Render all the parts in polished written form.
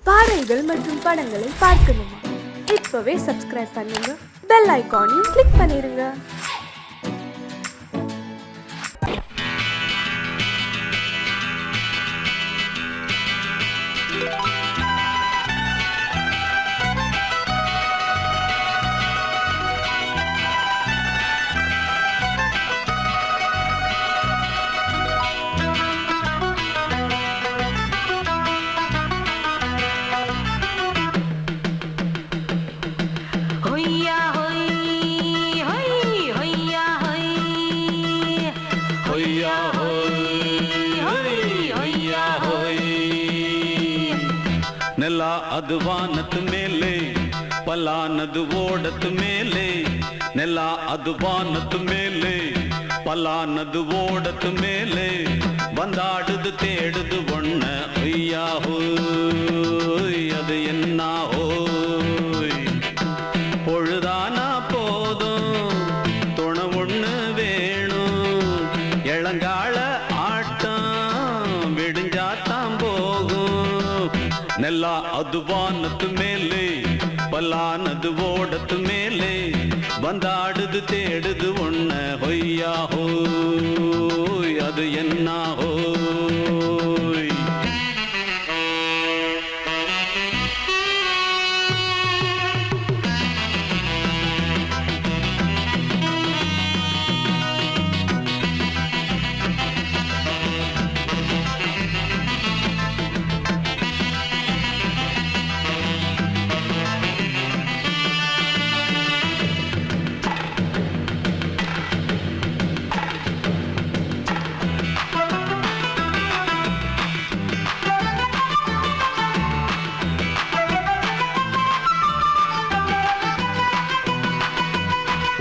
பாடல்கள் மற்றும் படங்களை பார்க்கணுமா? இப்பவே சப்ஸ்கிரைப் பண்ணுங்க, பெல் ஐகானையும் கிளிக் பண்ணிருங்க. ನೆಲ ಅದು ವಾನದ ಮೇಲೆ ಪಲಾನದು ಓಡದ ಮೇಲೆ ನೆಲ ಅದು ವಾನದ ಮೇಲೆ ಪಲಾನದು ಓಡದ ಮೇಲೆ ಬಂದಾಡುದು தேடுது ஒண்ண ஐயா ஹோய் அது என்ன ஹோய் பொழுதானா போதும் துணை ஒண்ணு வேணும் இளங்கால ஆட்டம் விடிஞ்சாத்தான் போகும் ನೆಲ ಅದು ವಾನದ ಮೇಲೆ ಪಲಾನದು ಓಡದ ಮೇಲೆ ಬಂದಾಡುದು தேடுது ஒண்ண ಹೊಯ್ಯಾ ಹೋಯ್ ಅದು என்ன ಹೋಯ್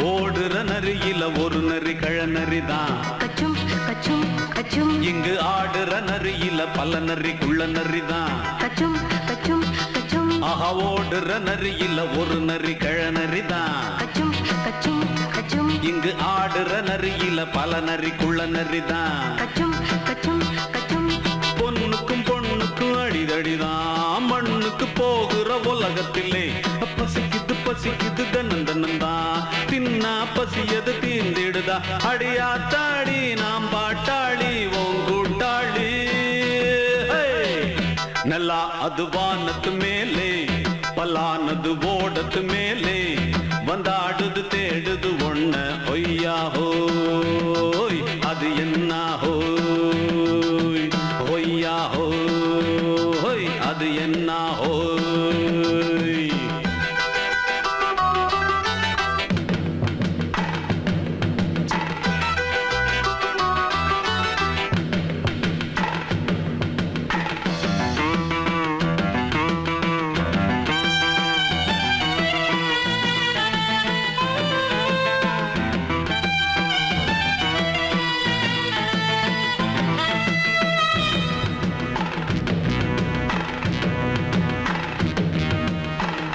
ஓடுற நரியில ஒரு நரி கழநரிதான் கச்சும் கச்சும் கச்சும் இங்கு ஆடுற நரியில பல நரிக்குள்ள நரிதான் கச்சும் கச்சும் கச்சும் ஆஹா ஓடுற நரியில ஒரு நரி கழநரிதான் கச்சும் கச்சும் கச்சும் இங்கு ஆடுற நரியில பல நரிக்குள்ள நரிதான் கச்சும் கச்சும் கச்சும் பொண்ணுக்கும் பொண்ணுக்கும் அடிதடிதான் மண்ணுக்கு போகிற உலகத்திலே பசிக்குது பசிக்குது தன்னந்தனந்தான் தின்னா பசியது தீந்திடுதா அடியாத்தாடி நாம் பாட்டாளி ஓங்கூட்டாளி ನೆಲ ಅದು ವಾನದ ಮೇಲೆ ಪಲಾನದು ಓಡದ ಮೇಲೆ ಬಂದಾಡುದು தேடுது ஒண்ண ஒய்யா ஹோய் அது என்ன ஹோய் ஒய்யா ஹோய் அது என்ன ஹோய்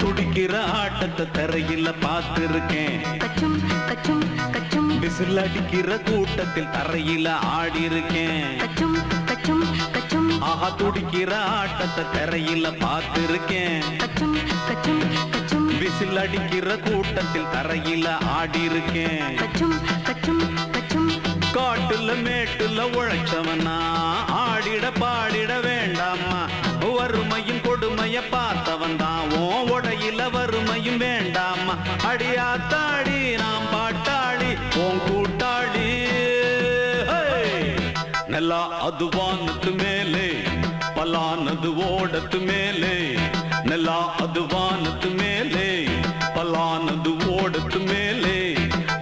துடிக்கிற ஆட்டத்தை தரையில பார்த்திருக்கேன் கச்சும் கச்சும் கச்சும் விசில் அடிக்கிற கூட்டத்தில் தரையில ஆடி இருக்கேன் கச்சும் கச்சும் கச்சும் ஆஹா துடிக்கிற ஆட்டத்தை தரையில பார்த்திருக்கேன் கச்சும் கச்சும் கச்சும் விசில் அடிக்கிற கூட்டத்தில் தரையில ஆடி இருக்கேன் கச்சும் கச்சும் கச்சும் காட்டுல மேட்டுல உழைச்சவனா ஆடிட பாடிட வேண்டாமா வறுமையும் கொடுமைய பார்த்தவன் தான் ஓ உடையில வறுமையும் வேண்டாமா அடியாத்தாடி நாம் பாட்டாளி ஓன் கூட்டாளி ನೆಲ ಅದು ವಾನದ ಮೇಲೆ ಪಲಾನದು ಓಡದ ಮೇಲೆ ನೆಲ ಅದು ವಾನದ ಮೇಲೆ ಪಲಾನದು ಓಡದ ಮೇಲೆ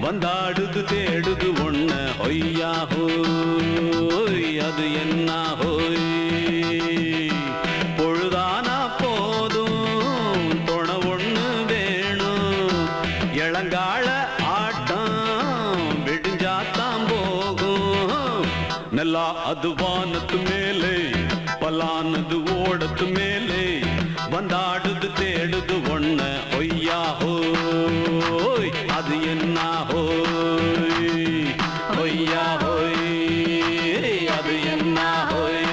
ಬಂದಾಡುದು தேடுது ஒண்ண ஒய்யா ஹோய் அது என்ன ஹோய் பொழுதானா போதும் துணை ஒண்ணு வேணும் இளங்கால ஆட்டம் விடிஞ்சாத்தான் போகும் ನೆಲ ಅದು ವಾನದ ಮೇಲೆ ಪಲಾನದು ಓಡದ ಮೇಲೆ ಬಂದಾಡುದು தேடுது ஒண்ண ஒய்யா ஹோய் அது என்ன ஹோய் ஒய்யா ஹோய் அது என்ன ஹோய்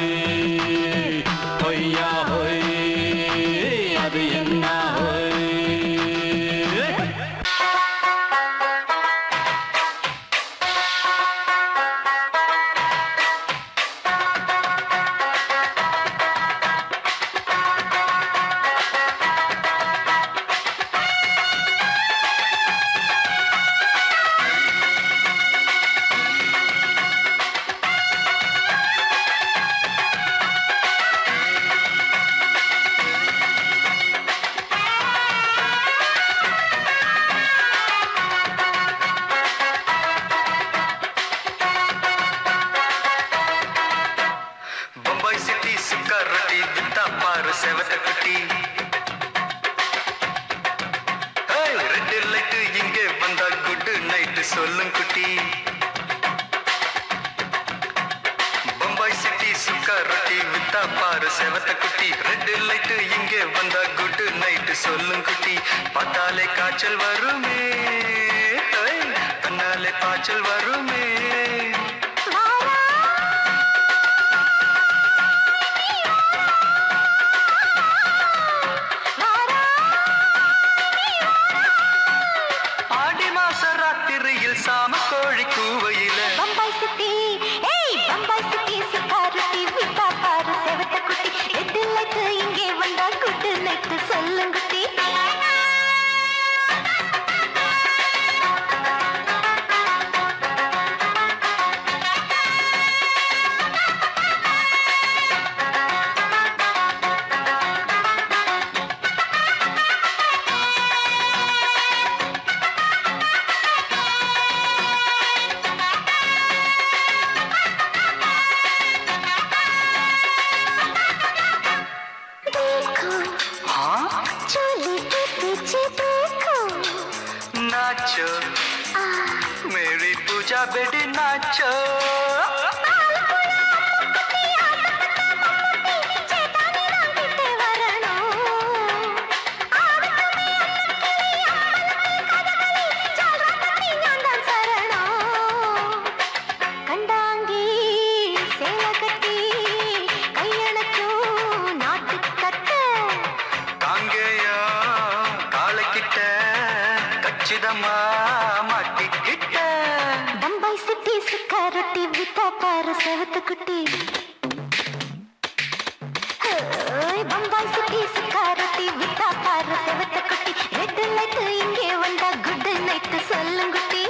ஒய்யா ஹோய் அது என்ன செவத்த குட்டி ரெட் லைட் இங்கே வந்தா குட் நைட் சொல்லும் குட்டி பம்பாய் சிட்டி சுக்கா ரொட்டி வித்தா பாரு செவத்த குட்டி ரெட் லைட் இங்கே வந்தா குட் நைட் சொல்லும் குட்டி பார்த்தாலே காய்ச்சல் வருமே தன்னாலே காய்ச்சல் வருமே சாம கோழி கூவையில பம்பாய் சிட்டி பம்பாய் சிட்டி சிக்காரத்தி விட்டா பாரு செவத்த குட்டி ரெட் லைட் இங்கே வந்தா குட் நைட் சொல்லுங்குட்டி नाचो मेरी पूजा बेटी नाचो மாட்டிக்கிட்ட பம்பாய் சிட்டி சிக்காரத்தி விட்டா பாரு செவத்த குட்டி பம்பாய் சிட்டி சிக்காரத்தி விட்டா பாரு செவத்த குட்டி ரெட் லைட் இங்கே வந்தா குட் நைட் சொல்லுங்குட்டி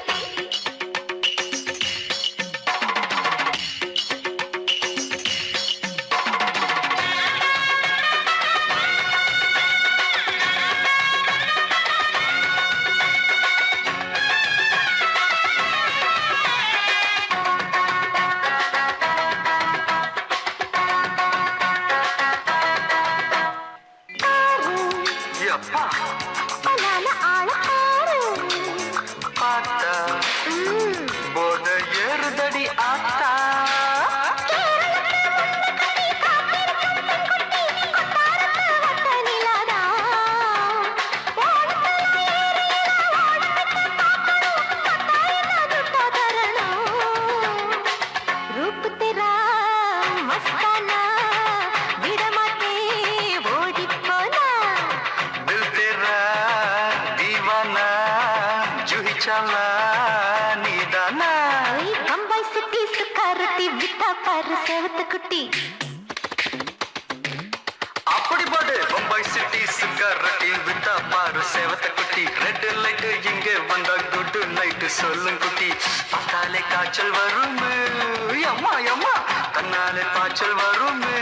போத ஏறுதடி ஆத்தா रूप तेरा मस्ताना विडमाते ओडी पोना दिल तेरा दीवाना जूही चाला नीदाना बम्बई सिटी सुकारती विटा पर सेवत कुटी அப்படி போடு பம்பாய் சிட்டி சிக்காரட்டி விட்டா பாரு சேவத்த குட்டி ரெட் லைட் இங்கே வந்தா குட் நைட் சொல்லும் குட்டி பார்த்தாலே காய்ச்சல் வருமே அம்மா அம்மா தன்னாலே காய்ச்சல் வருமே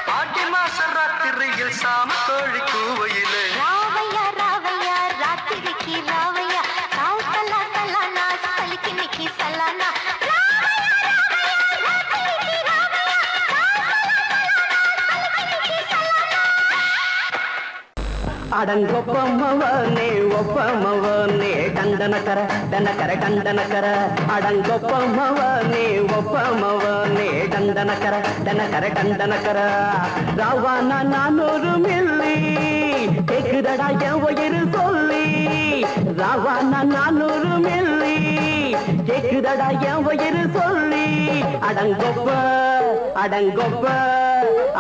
பாட்டி மாச ராத்திரியில் சாம கோழி கூவையிலே ராவையா ராவையா ராத்திரிக்கு ராவையா சாவு சலா சலானா சலிக்கு நிக்கி சலானா அடங்கொப்பமவனே ஒப்பமவனே டண்டனக்கர டனக்கர டண்டனக்கர அடங்கொப்பமவனே ஒப்பமவனே டண்டனக்கர டனக்கர டண்டனக்கர ராவானா 400 மில்லி கேக்குதடா என் உயிர் சொல்லி ராவானா 400 மில்லி கேக்குதடா என் வயிறு சொல்லி அடங்கொப்ப அடங்கொப்ப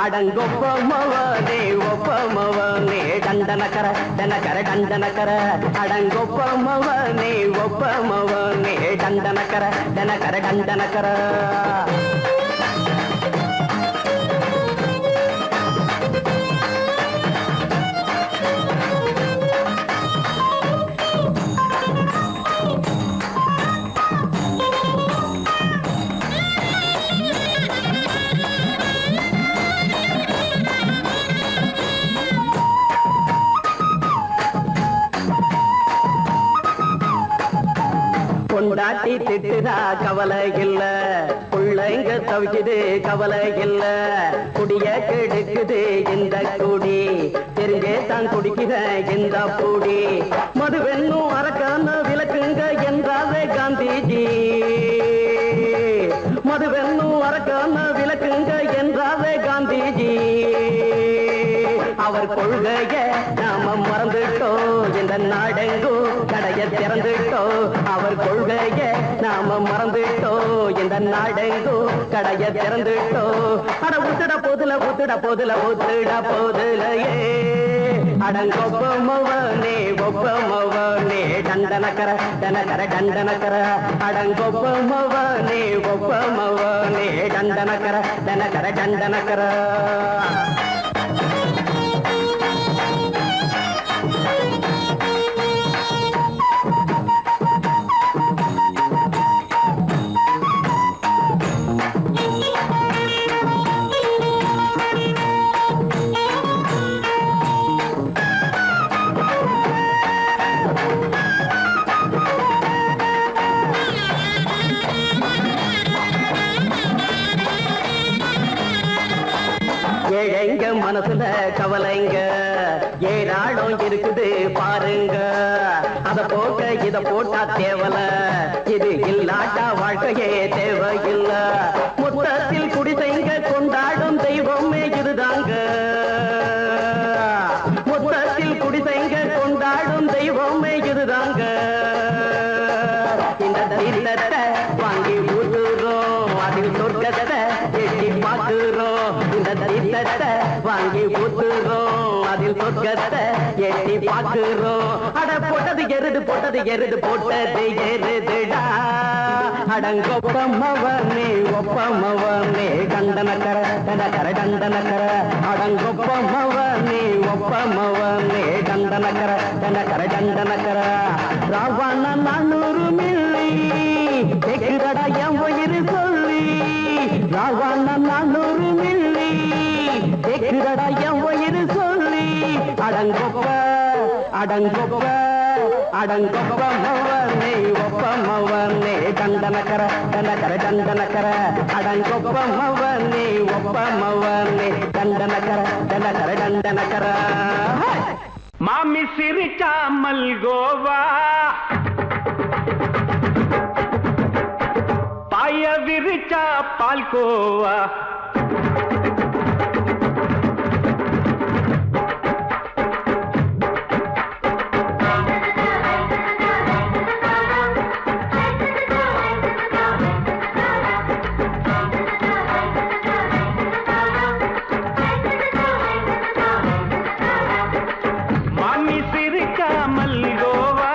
அடங்கொப்ப மவனே ஒப்ப மவனே டண்டனக்கர டனக்கர டண்டனக்கர அடங்கொப்ப மவனே ஒப்ப மவனே டண்டனக்கர டனக்கர டண்டனக்கர பொண்டாட்டி திட்டுதா கவலை இல்ல பிள்ளைங்க தவிக்குது கவலை இல்ல குடிய கெடுக்குது இந்த குடி தெரிஞ்சே தான் குடிக்குத இந்த பூடி மதுவென்னும் அரக்கான விளக்குங்க என்றாவே காந்திஜி மதுவென்னும் அரக்கான விளக்குங்க என்றாவே காந்திஜி அவர் கொள்கைய நாம மறந்துட்டோம் இந்த நாடெங்கும் கடைய திறந்துட்டோம் அவர் கொள்கைய நாம மறந்துட்டோம் இந்த நாடெங்கும் கடைய திறந்துட்டோம் அட ஊத்துட போதுல ஊத்துட போதுல ஊத்துட போதுலையே அடங்கொப்ப மவனே ஒப்ப மவனே டண்டனக்கர டனக்கர டண்டனக்கர அடங்கொப்ப மவனே ஒப்ப மவனே டண்டனக்கர டனக்கர டண்டனக்கர ஏழைங்க மனசுல கவலைங்க ஏராளம் இருக்குது பாருங்க அத போக்க இத போட்டா தேவல இது இல்லாட்டா வாழ்க்கையே தேவையில்ல மொத்தத்தில் குடிசைங்க கொண்டாடும் தெய்வமே இதுதாங்க மொத்தத்தில் குடிசைங்க கொண்டாடும் தெய்வமே இதுதாங்க இந்த தீர்த்தத்தை வாங்கி ஊத்துறோம் அதில் சொர்க்கத்தை எட்டி பார்க்கிறோம் இந்த தீர்த்தத்தை வாங்கி ஊத்துறோம் அதில் சொர்க்கத்தை எட்டி பார்க்கிறோம் அட போட்டது எருது போட்டது எருதுடா அடங்கொப்பமவனே ஒப்பமவனே கண்டனக்கர டனக்கர டண்டனக்கர அடங்கொப்பமவனே ஒப்பமவனே கண்டனக்கர டனக்கர டண்டனக்கர ராவண 400 மில்லி கேக்குதடா என் வயிறு சொல்லி ராவண 400 மில்லி கேக்குதடா என் வயிறு சொல்லி அடங்கொப்ப அடங்கொப்ப அடங்கொப்ப மவனே ஒப்ப மவனே டண்டனக்கர டனக்கர டண்டனக்கர அடங்கொப்ப மவனே ஒப்ப மவனே டண்டனக்கர டனக்கர டண்டனக்கர மாமி சிரிச்சா மல்கோவா பாய விரிச்சா பால்கோவா மாமி சிரிச்சா மல்கோவா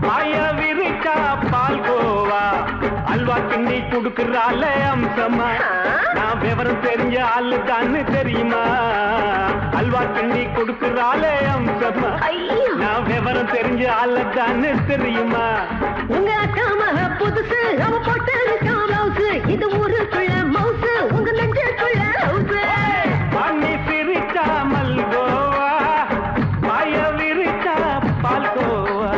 பாய விரிச்சா பால்கோவா அல்வா கிண்டி குடுக்கறால அம்சமா நான் விவரம் தெரிஞ்ச ஆளு தான்னு தெரியுமா அல்வா கிண்டி குடுக்கறால அம்சமா நான் விவரம் தெரிஞ்ச ஆளு தான்னு தெரியுமா உங்க அக்கா மக புதுசு அவ போட்டு ப்ளவுஸ் இது ஊருக்குள்ள மவுசு உங்க நெஞ்சுக்குள்ள ஹவுஸ் மாமி சிரிச்சா மல்கோவா பாய விரிச்சா பால்கோவா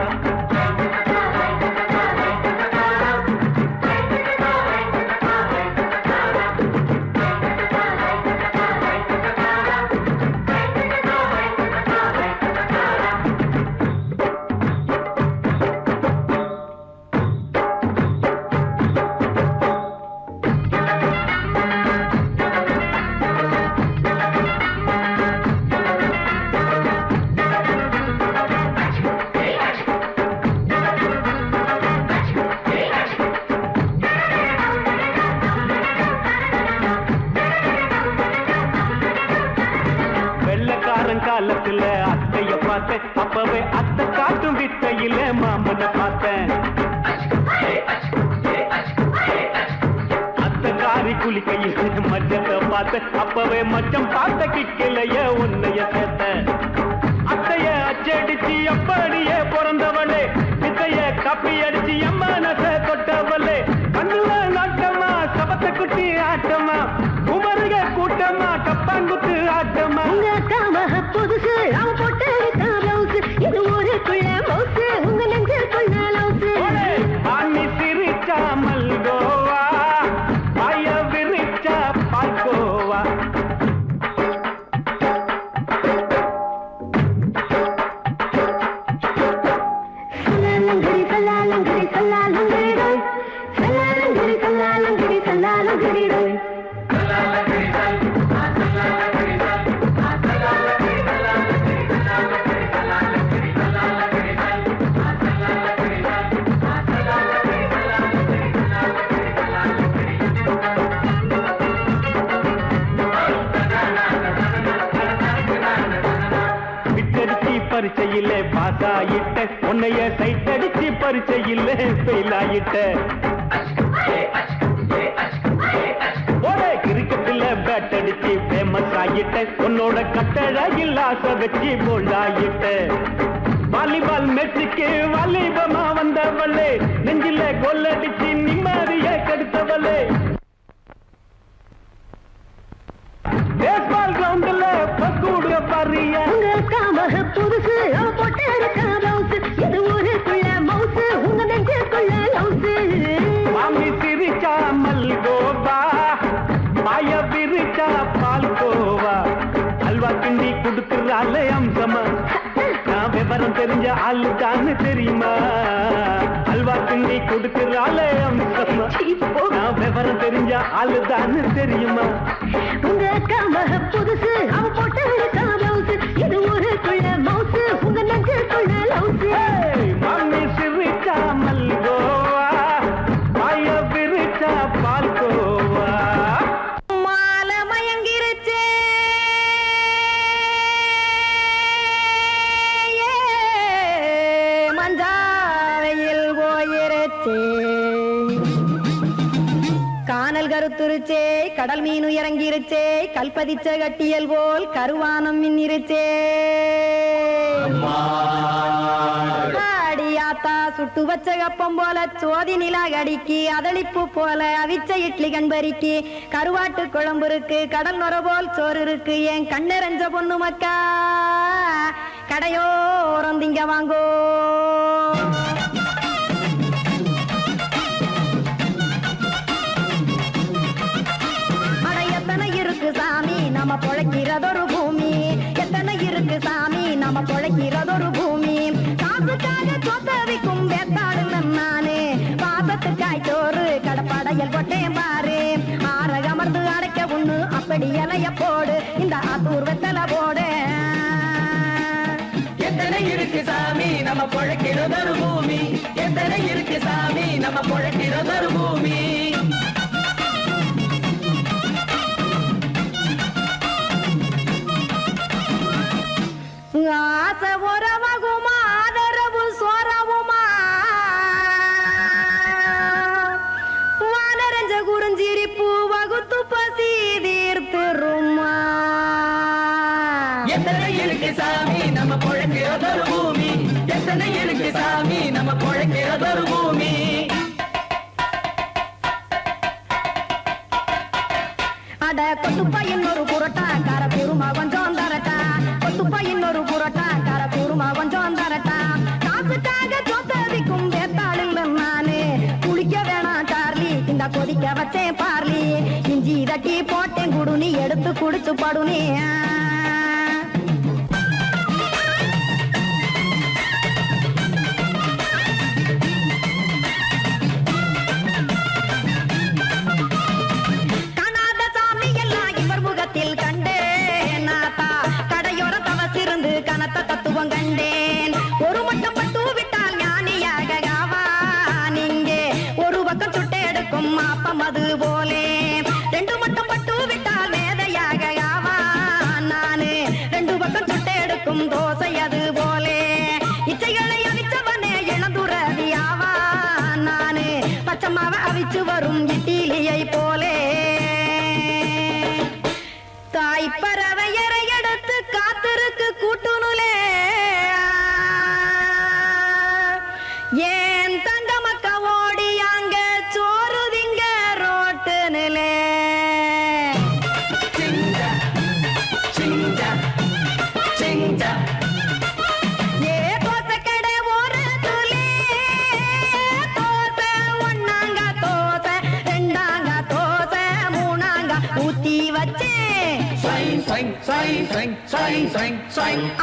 குளிக்கையில மாமனை பார்த்தேன். அத்தக்காரி குளிக்கையில மச்சத்தை பார்த்தேன். அப்பவே மச்சம் பார்த்த கிக்கலைய உன்னைய சேர்த்த. அத்தைய அச்சடிச்சு அப்படியே பிறந்தவளே, வித்தைய கப்பி அடிச்சு எம்மனச தொட்டவளே. கண்ணுல நாட்டமா சபத்த குட்டி ஆட்டமா, குமருக கூட்டமா கப்பாங்குத்து ஆட்டமா. உங்க அக்காம புதுசு அவ போட்டு லவுஸ், இது ஊருக்குள்ள மவுசு, உங்க நெஞ்சுக்குள்ள லவுஸ். ஆணி சிரிச்சா மல்கோவா, பாய விரிச்சா பால்கோவா. சல்லாலங்கடி சல்லாலங்கடி சல்லாலங்கடி டோய், சல்லாலங்கடி சல்லாலங்கடி சல்லாலங்கடி டோய். விட்டடிச்சு பரிச்சையில பாசாயிட்ட, உன்னைய சைட்டடிச்சு பரிச்சையில ஃபெயிலாயிட்ட. கிரிக்கெட்டில் பேட் அடிச்சு ஃபேமஸ் ஆகிட்ட, உன்னோட கட்டழகில் ஆசை வச்சு போல்ட் ஆகிட்ட. வாலிபால் மேட்சுக்கு வாலிபமா வந்தவளே, நெஞ்சில கோல் அடிச்சு நிம்மதிய கெடுத்தவளே. பேஸ்பால் கிரவுண்ட்ல பக்கூட பாரியா. உங்க அக்காம புதுசு அவ போட்டு லவுஸ், இது ஊருக்குள்ள மவுசு, உங்க நெஞ்சுக்குள்ள லவுஸ். மாமி சிரிச்சா மல்கோவா, பாய விரிச்சா பால்கோவா. அல்வா கிண்டி கொடுக்குறாள் அம்சமா, நான் விவரம் தெரிஞ்ச ஆளுதான்னு தெரியுமா. அல்வா கிண்டி கொடுக்குறாள் அம்சமா, நான் விவரம் தெரிஞ்ச ஆளுதான்னு தெரியுமா. உங்க அக்காம புதுசு அவ போட்டு லவுஸ், இது ஊருக்குள்ள மவுசு, உங்க நெஞ்சுக்குள்ள லவுஸ். மாமி சிரிச்சா மல்கோவா, பாய விரிச்சா பால்கோவா. மாலை மயங்கிருச்சே, மஞ்சாவையில் போயிருச்சே. கானல் கருத்துருச்சே, கடல் மீன் இறங்கிருச்சே, கல்பதிச்ச கட்டியல் போல் கருவானம் மின்னிருச்சே. ஆடியாத்தா சுட்டு வச்ச கப்பம் போல சோதி நிலா கடிக்கு, அதளிப்பு போல அவிச்ச இட்லி கண்பறிக்கு, கருவாட்டு குழம்பு இருக்கு, கடல் நுர போல் சோறு இருக்கு. என் கண்ணெரஞ்ச பொண்ணு மக்கா கடையோரம் திங்க வாங்கோ. எத்தனை இருக்கு சாமி நம்ம பொழைக்கிறதொரு பூமி, எத்தனை இருக்கு சாமி நம்ம பொழைக்கிறதொரு பூமி. காசுக்காக சொத்தவிக்கும் வேத்தாடு நானு, பாசத்துக்காய் சோறு கடப்படையல் போட்டேன் பாரு. ஆற அமர்ந்து அடைக்க ஒண்ணு அப்படி இலைய போடு, இந்த ஆத்தூர் வெத்தலை போடு. எத்தனை இருக்கு சாமி நம்ம பொழைக்கிறதொரு பூமி, எத்தனை இருக்கு சாமி நம்ம பொழைக்கிறதொரு பூமி. ஆசை உறவகுமா, ஆதரவு சோரவுமா, வானரஞ்ச குறிஞ்சிரிப்பு வகுத்து பசி தீர்த்துருமா. எத்தனை இருக்கு சாமி நம்ம பொழைக்கிறதொரு பூமி, எத்தனை இருக்கு சாமி நம்ம பொழைக்கிறதொரு பூமி. அட கொத்துப்பா இன்னொரு புரட்டா, கார குருமா கொஞ்சம் தரட்டா. கொத்துப்பா இன்னொரு புரட்டா, கார குருமா கொஞ்சம் தரட்டா. காசுக்காக சொத்தவிக்கும் வேத்தாளில் நானு, குளிக்க வேணாம் சார்லி, இந்த கொதிக்க வச்சேன் பார்லி. இஞ்சி தட்டி போட்டேன் குடுனி, எடுத்து குடிச்சு படுனி. காணாத சாமி எல்லாம் இவர் முகத்தில் கண்டேன், நாத்தா கடையோர தவசிருந்து கனத்த தத்துவம் கண்டேன். ஒரு மட்டும் பட்டு விட்டால் ஞானியாக ஆவான் இங்கே, ஒரு பக்கம் சுட்டெடுக்கும் மாப்பம் அது போலே. ரெண்டு மட்டும் பட்டு விட்டால் மேதையாக ஆவான் நானு, ரெண்டு பக்கம் சுட்டெடுக்கும் தோசை அது போலே. இச்சைகளை அவிச்சவனே காய்ச்சு வரும் இட்டிலியை போலே தாய் பறவையரை எடுத்து காத்திருக்கு கூட்டுனுலே ஏன் தங்க மக்க ஓடி அங்க சோறுதிங்க ரோட்டு நிலே ஏ தோசை கடை ஒரு துளி தோசை ஒன்னாங்க தோசை ரெண்டாங்க தோசை மூணாங்க ஊத்தி வச்சேன்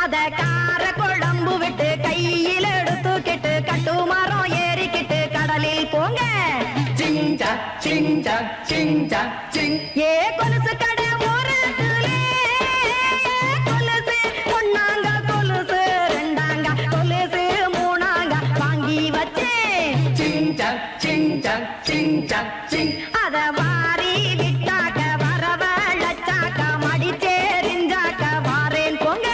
அத கார குழம்பு விட்டு கையில் எடுத்துக்கிட்டு கட்டு மரம் ஏறிக்கிட்டு கடலில் போங்க ஏ கொலுசு கடை ஒரு துளி கொலுசு ஒன்னாங்க கொலுசு ரெண்டாங்க கொலுசு மூணாங்க வாங்கி வச்சேன் அத வாரி விட்டாக்க வரவழைச்சாக்க மடிச்சேரிஞ்சாக்க வாரேன் போங்க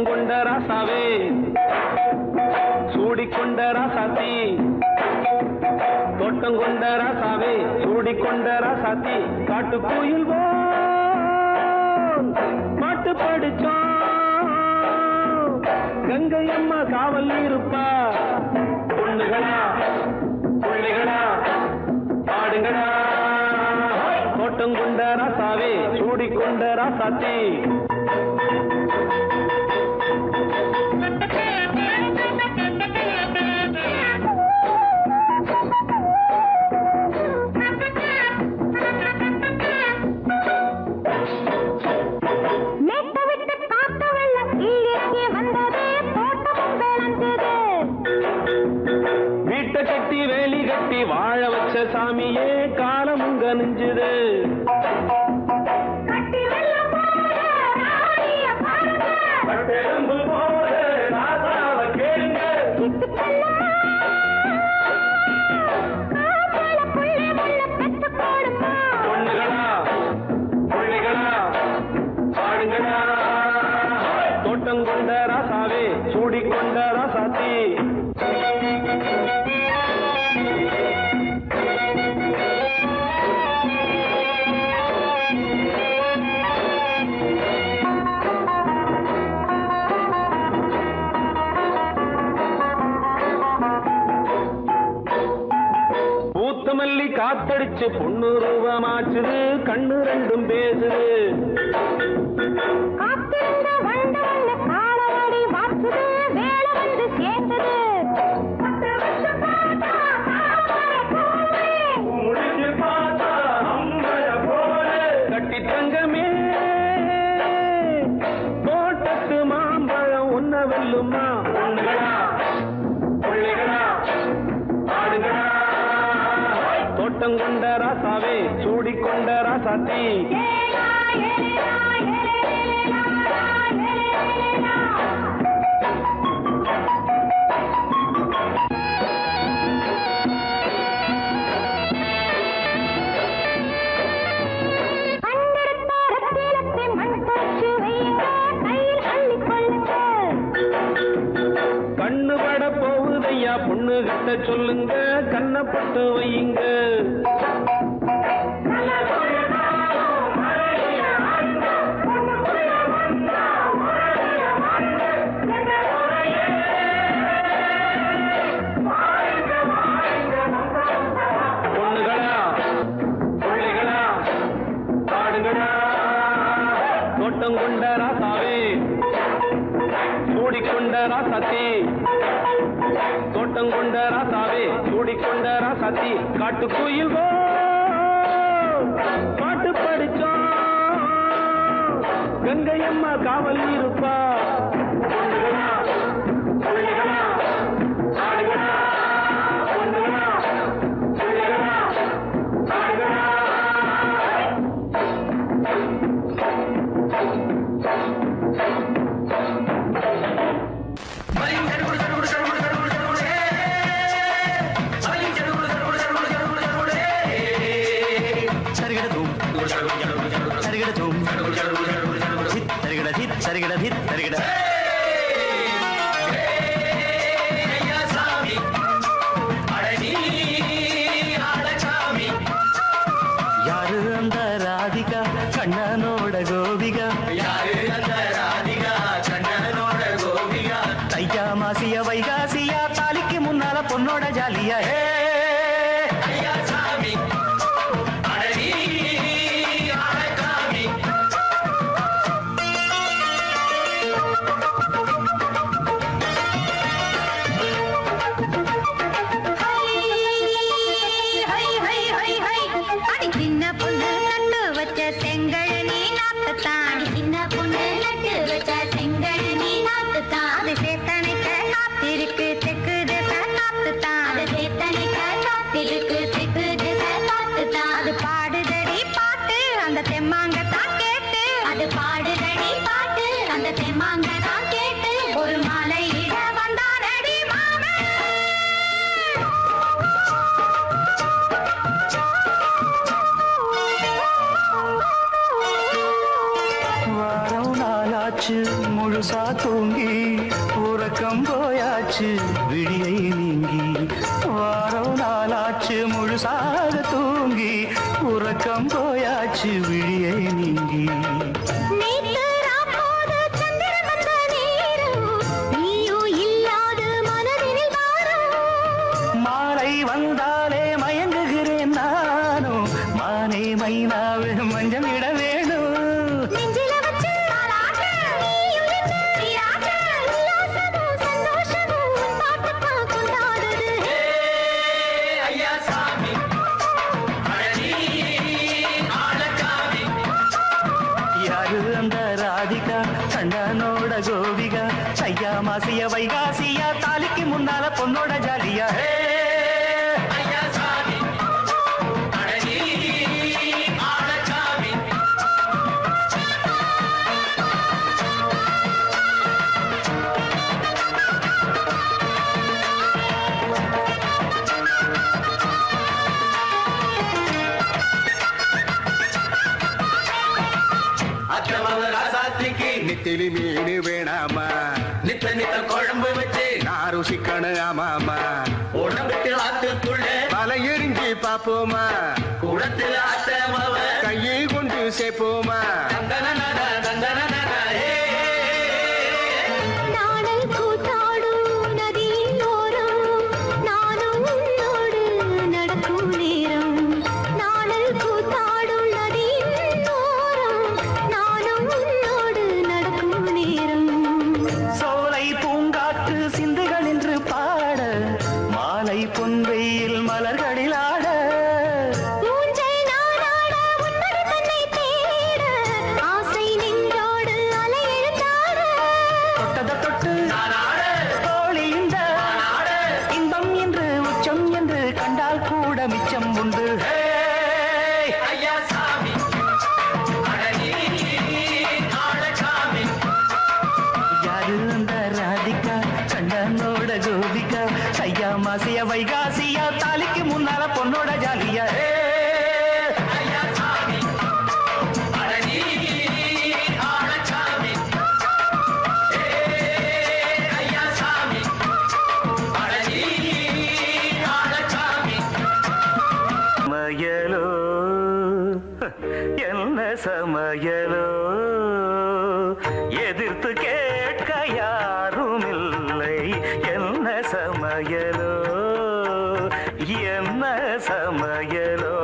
கொண்ட ராசாவே சூடிக்கொண்ட ராசாத்தி தோட்டம் கொண்ட ராசாவே சூடிக்கொண்ட ராசாத்தி காட்டு கோயில் பாட்டு படிச்சோம் கங்கை அம்மா காவல் இருப்பா பொண்ணுகளா பிள்ளைகளா பாடுங்களா தோட்டம் கொண்ட ராசாவே சூடிக்கொண்ட ராசாத்தி வீட்டை கட்டி வேலி கட்டி வாழ வச்ச சாமியே காலம் உங்க நெஞ்சுது பொண்ணுகளா பிள்ளைகளா பாடுங்களா தோட்டம் கொண்ட ராசாவே சூடிக்கொண்ட ராசாத்தி பூத்தமல்லி காத்தடிச்சு பொண்ணு ரூபமாச்சுது கண்ணு ரெண்டும் பேசுது கட்டி தங்கமே தோட்டத்து மாம்பழம் உன்ன வெல்லுமா பொண்ணுகளா பிள்ளைகளா ஆடுகளா தோட்டம் கொண்ட ராசாவே சூடிக்கொண்ட ராசாத்தி கண்ணு பட போகுதையா பொண்ணு கிட்ட சொல்லுங்க கண்ணப்பட்டு வையுங்க பொண்ணுகளா பிள்ளைகளா பாடுங்களா தோட்டம் கொண்ட ராசாவே சூடிக்கொண்ட ராசாத்தி தோட்டம் கொண்ட ராசாவே சூடிக்கொண்ட ராசாத்தி காட்டுக்குயில் பாட்டு படிச்சோம் கங்கையம்மா காவல் இருப்பா யாரு அந்த ராதிகா கண்ணனோட கோபிகா தையா மாசிய வைகாசியா தாலிக்கு முன்னால பொண்ணோட ஜாலியா முழுசா தூங்கி உறக்கம் போயாச்சு விடியை நீங்கி வாரம் நாளாச்சு முழுசாக தூங்கி உறக்கம் போயாச்சு விடியை நீங்கி மாலை வந்தாலே மயங்குகிறேன் நானும் மானே மைனாவே மஞ்சள் இட வேணும் கண்ணனோட கோபிகா சையா மாசிய வைகாசியா தாலிக்கு முன்னால பொண்ணோட ஜாலியா நெத்திலி மீன் வேணாமா நித்த நித்த குழம்பு வச்சு நான் ருசிக்கணும் ஆமாமா உடம்புக்கு ஆத்துக்குள்ள பல எரிஞ்சு பாப்போமா குடத்துல ஆத்தமாவ கையை கொண்டு சேர்ப்போமா பொன்வெயில் மலர்களில் ஆட தொட்டத தொட்டு தோழி இந்த இன்பம் என்று உச்சம் என்று கண்டால் கூட மிச்சம் உண்டு யாரு அந்த ராதிகா கண்ணனோட கோபிகா சையா மாசிய வைகாசியா தாலிக்கு முன்னால பொண்ணோட ஜாலியா சமையலோ என்ன சமையலோ எதிர்த்து கேட்க யாரும் இல்லை என்ன சமையலோ என்ன சமையலோ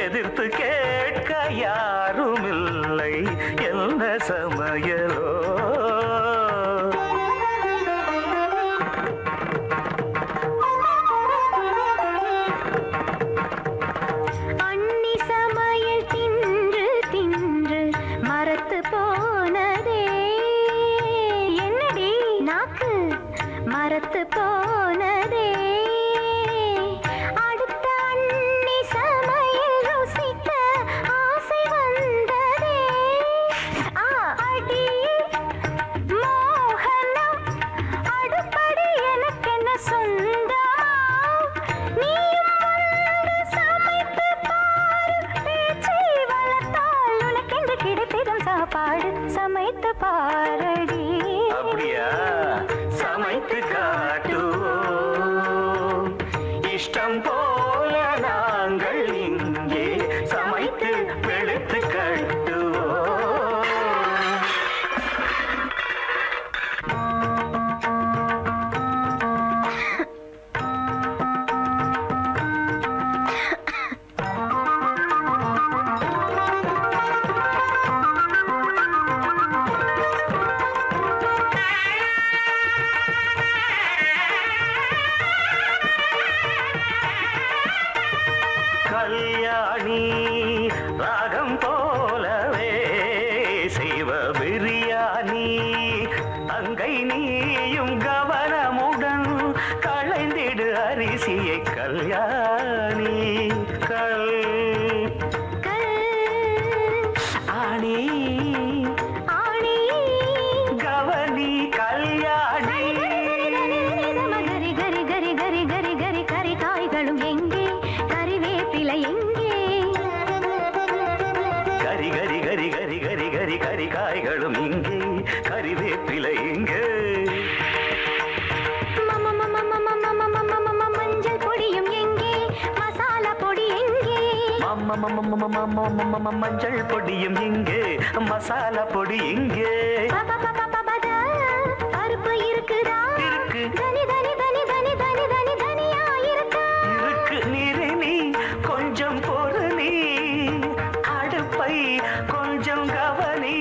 எதிர்த்து கேட்க யாரும் இல்லை என்ன சமையலோ சாப்பாடு சமைத்து பாரடி. அப்படியா? சமைத்து காட்டுவோம். இஷ்டம் போல நாங்கள் இங்கே சமைத்து வெளுத்து கட்டுவோம். கல்யாணி ராகம் போலவே செய்வ பிரியாணி அங்கை நீயும் கவனமுடன் களைந்திடு அரிசியை கல்யாணி ஆணி ஆணி கவனி கல்யாணி. கரி கரி கரி கரி கரி கரி கரி காய்களும் எங்கே கறிவேப்பிலை எங்கே. கரி கரி கரி கரி கரி கரி கரி காய்களும் இங்கே கறிவேப்பிலை இங்கே. மஞ்சள் பொடியும் எங்கே மசாலா பொடி எங்கே. மஞ்சள் பொடியும் இங்கே மசாலா பொடி இங்கே. பருப்பு இருக்குதா? இருக்கு. தனி தனி தனி தனி தனி தனி தனியா இருக்கா? இருக்கு. நீரு நீ கொஞ்சம் பொறு நீ அடுப்பை கொஞ்சம் கவனி.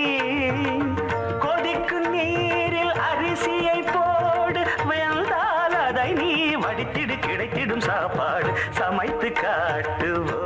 கொதிக்கு நீரில் அரிசியை போடு வெந்தால் அதை நீ வடித்திடு கிடைத்திடும் சாப்பாடு சமைத்து காட்டுவோம்.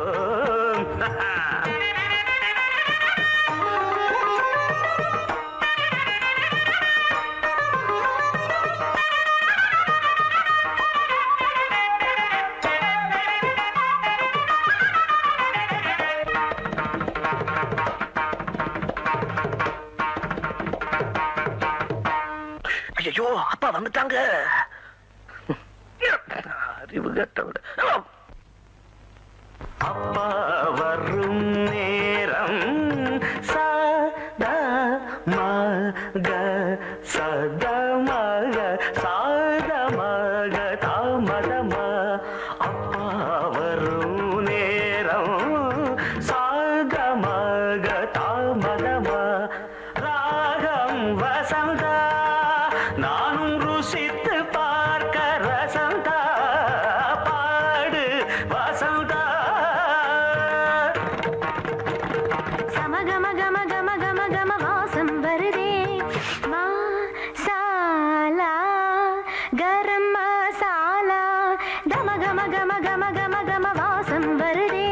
ஐயோ அப்பா வந்துட்டாங்க. அறிவு கட்டவிட. அப்பா வரும் நேரம் சதா மக சதா மக சாத மக தாமதம. அப்பா வரும் நேரம் சாத மக தாமதம. ராகம் வசந்தா நானும் ருசித்து பார்க்க ரசந்தா பாடு வசந்தா. சமகம கம கம கம கம வாசம் வருதே மசாலா கரம் மசாலா. கம கம கம கம கம கம வாசம் வருதே.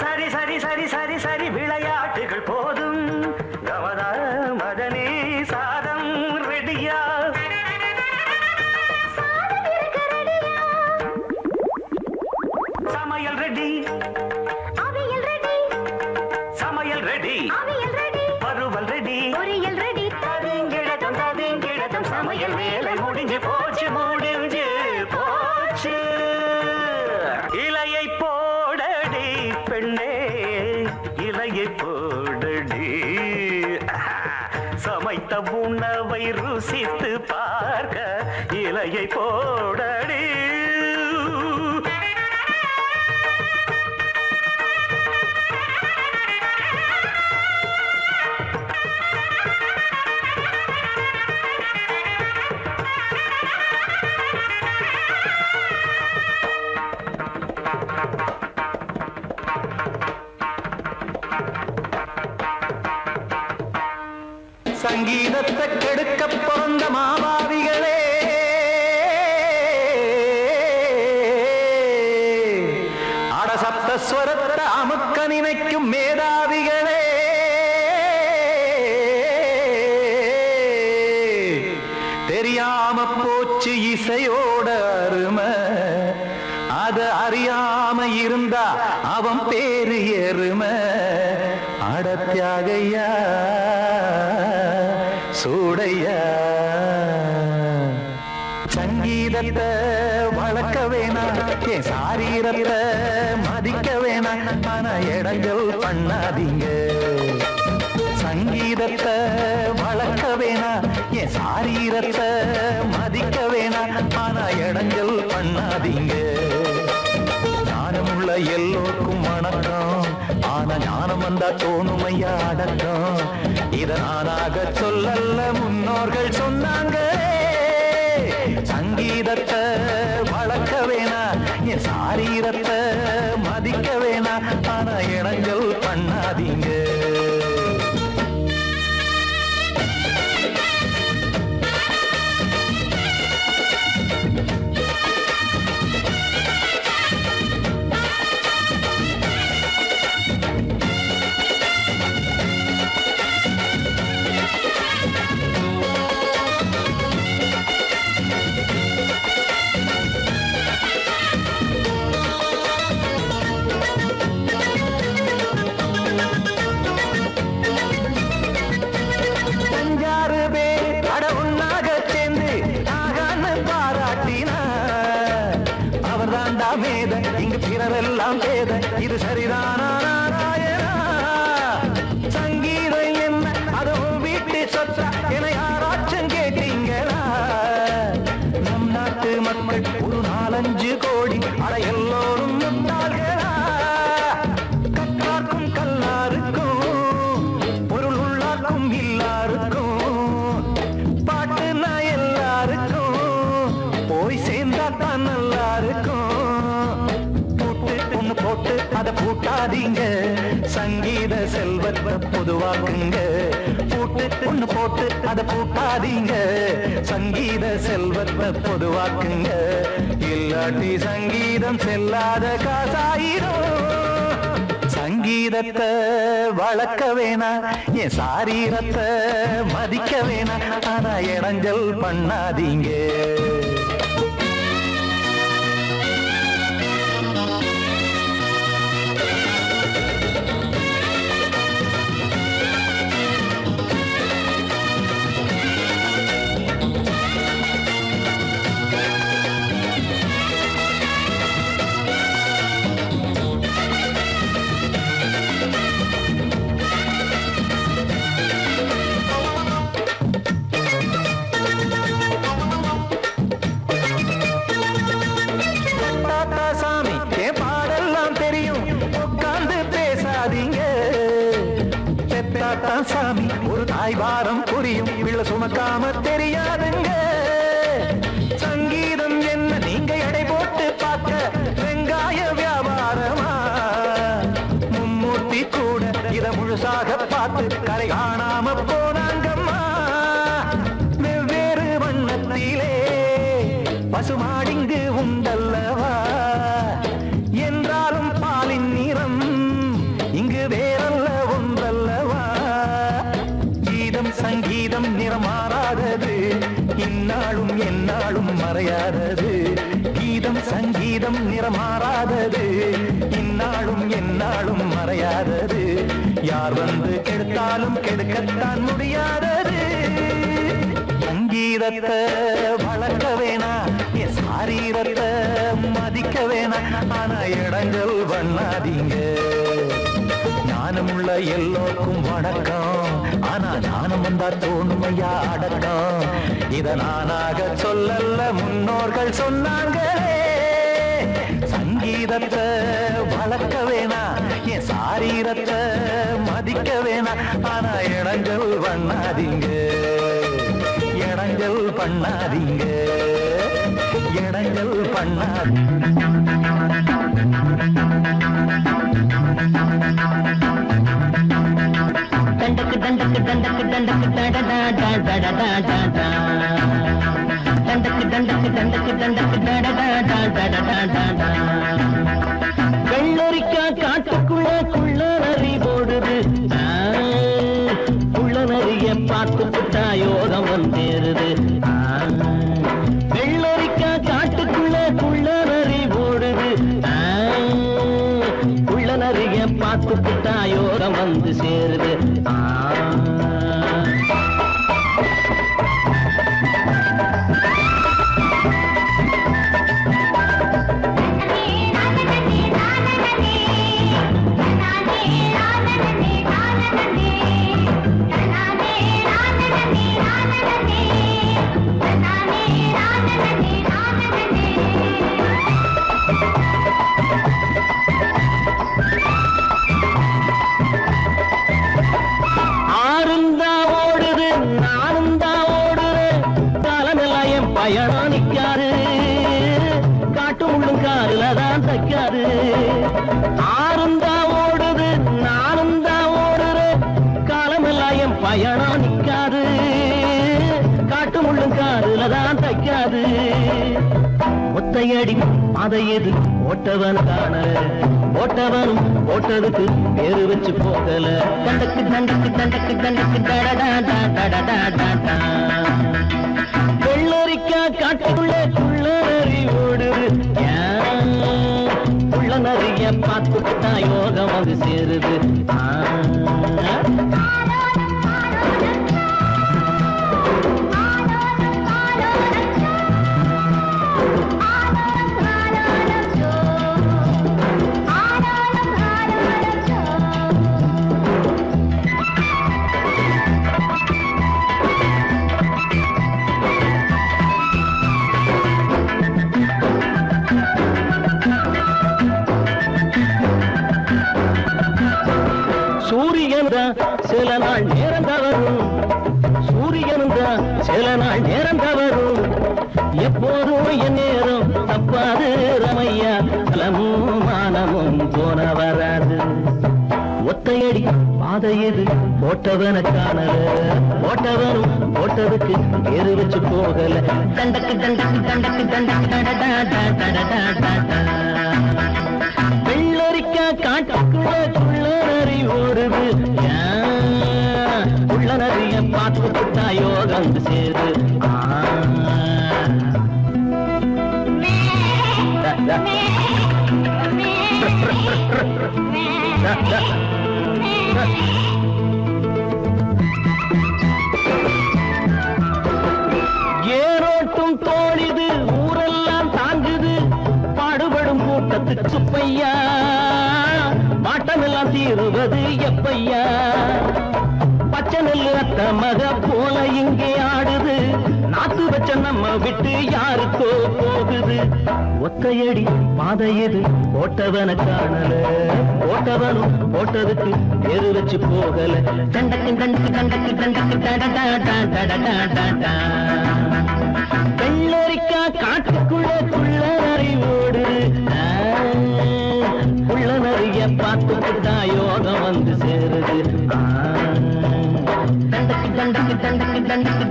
சரி சரி சரி சரி சரி விளையாட்டுகள் போதும். கமதா மதனே சாதம் ரெடியா? சாதம் இருக்க ரெடியா? சமையல் ரெடி. அவியல் ரெடி. சமையல் ரெடி. அவியல் ரெடி. வறுவல் ரெடி. பொரியல் ரெடி. தவிங்கிழத்தம் சமையல் வேலை முடிஞ்சு போச்சு முடிஞ்சு போச்சு. இலையை போடடி பெண்ணே இலையை போடடி. சமைத்த உணவை ருசித்து பார்க்க இலையை போடடி. சங்கீதத்தை கெடுக்க பிறந்த மாபாவிகளே, அடசப்தஸ்வரத்தை அமுக்க நினைக்கும் மேதாவிகளே, தெரியாம போச்சு இசையோட அருமை, அது அறியாம இருந்தா அவன் பேரு எருமை. அடத்தியாகையா சூடையா சங்கீதத்தை வளர்க்க வேணாம், என் சாரீரத்தை மதிக்க வேணாம், ஆனா இடங்கள் பண்ணாதீங்க. சங்கீத சங்கீதத்தை வளர்க்க வேணா என் சாரீரத்தை மதிக்க வேணா ஆனா இடைஞ்சல் பண்ணாதீங்க ஞானமுள்ள எல்லோருக்கும் வணக்கம் ஆனா ஞானம் வந்தா தோணுமையா அடக்கம் இத நானாக சொல்லல்ல முன்னோர்கள் சொன்னாங்க சங்கீதத்தை வளர்க்க வேணா என் சாரீரத்தை மதிக்க வேணா ஆனா இடைஞ்சல் பண்ணாதீங்க இங்கு பிறரெல்லாம் வேத இது சரிதானா நாராயணா சங்கீதம் என்ன அதுவும் வீட்டு சொத்தா என யாராச்சும் கேட்டீங்களா நம் நாட்டு மக்கள் ஒரு 4-5 கோடி அட எல்லோரும் முட்டாள்களா கற்றார்க்கும் கல்லாருக்கும் பொருள் உள்ளார்க்கும் எல்லாருக்கும் பாட்டுனா எல்லாருக்கும் போய் சேர்ந்தா தான் நல்லா இருக்கும் போட்டு அதை பூட்டாதீங்க சங்கீத செல்வத்தை பொதுவாக்குங்க பூட்டு ஒண்ணு போட்டு அதை பூட்டாதீங்க சங்கீத செல்வத்தை பொதுவாக்குங்க இல்லாட்டி சங்கீதம் செல்லாத காசாயிரும் சங்கீதத்தை வளர்க்க வேணா என் சாரீரத்தை மதிக்க வேணா ஆனா இடைஞ்சல் பண்ணாதீங்க சாமி ஒரு தாய் வாரம் புரியும் பிள்ளை சுமக்காம தெரியாதுங்க சங்கீதம் என்ன நீங்க எடை போட்டு பார்க்க வெங்காய வியாபாரமா மும்மூர்த்தி கூட இத முழுசாக பார்த்து கரை காணாம போனாங்கம்மா வெவ்வேறு வண்ணத்திலே பசுமாடிங்கு உண்டல்லவா என்றாலும் பாலின் நிறம் இங்கு வேறல்ல ஒன்றல்லவா சங்கீதம் நிறமாறாதது இந்நாளும் எந்நாளும் மறையாதது கீதம் சங்கீதம் நிறமாறாதது இந்நாளும் எந்நாளும் மறையாதது யார் வந்து கெடுத்தாலும் கெடுக்கத்தான் முடியாதது சங்கீதத்தை வளர்க்க வேணா என் சாரீரத்தை மதிக்க வேணா ஆனா இடங்கள் பண்ணாதீங்க ஞானமுள்ள எல்லோருக்கும் வணக்கம் ஆனா ஞானம் வந்தா தோணுமையா அடக்கம் இத நானாக சொல்லல்ல முன்னோர்கள் சொன்னாங்களே சங்கீதத்தை வளர்க்க வேணா என் சாரீரத்தை மதிக்க வேணா ஆனா இடங்கள் பண்ணாதீங்க இடங்கள் பண்ணாதீங்க இடங்கள் தண்டக்கு தண்டக்கு தண்டக்கு தண்டக்கு தடடா தடடா தடடா தண்டக்கு தண்டக்கு தண்டக்கு தண்டக்கு தடடா தடடா தடடா வெள்ளரிக்கா காட்டுக்குள்ள குள்ளநரி போடுது குள்ளநரிய பார்த்து புட்டா யோகம் வந்தேருது வெள்ளரிக்கா காட்டுக்குள்ள குள்ளநரி போடுது குள்ளநரிய பார்த்து புட்டா யோகம் வந்து சேருது Na ஒத்தையடி அதை எது ஓட்டவன் காணல ஓட்டவனும் ஓட்டதுக்கு பேரு வச்சு போகல தண்டக்கு தண்டக்கு தண்டக்கு தண்டக்கு டடடா வெள்ளரிக்கா காட்டுக்குள்ள குள்ள நரி ஓடுது உள்ள நரிய பார்த்துக்கிட்டா யோகம் வந்து சேருது சில நாள் நேரம் தவறும் சூரியனும் தான் சில நாள் நேரம் தவறும் எப்போதும் என் நேரம் தப்பாது ரமையா பலமும் மானமும் போன வராது ஒத்தையடி பாதை எது போட்டவன காணல போட்டவனும் போட்டதுக்கு பேரு வச்சு போகல தண்டக்கு தண்டக்கு தண்டக்கு தண்டக்கு வெள்ளரிக்கா காட்டுக்குள்ள குள்ள நரி ஓடுது உள்ள நரிய பார்த்துக்கிட்டா யோகம் சேரு ஏரோட்டும் தோழிது ஊரெல்லாம் தாங்குது பாடுபடும் கூட்டத்துக்கு சுப்பையா மாட்டமெல்லாம் தீருவது எப்பையா பச்சை நெல்லு அத்த மக போல இங்கே ஆடுது நாத்து வச்ச நம்ம விட்டு யாருக்கோ போகுது ஒத்தையடி பாதை எது போட்டவன காணல போட்டவனும் போட்டதுக்கு பேரு வச்சு போகல தண்டக்கு தண்டக்கு தண்டக்கு தண்டக்கு வெள்ளரிக்கா காட்டுக்குள்ள குள்ள நரி ஓடு உள்ள நரிய பார்த்துக்கிட்டா யோகம் வந்து சேருது தண்டக்கு தண்டக்கு தண்டக்கு தண்டக்கு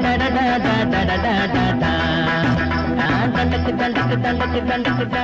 தண்டக்கு தண்டக்கு தண்டக்கு தண்டக்கு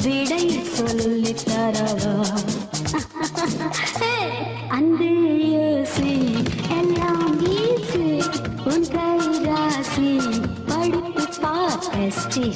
விடை சொல்லி தரவா அன்பு யோசி எல்லாம் வீசி உன் கை ராசி படிப்பு பாஸ்டி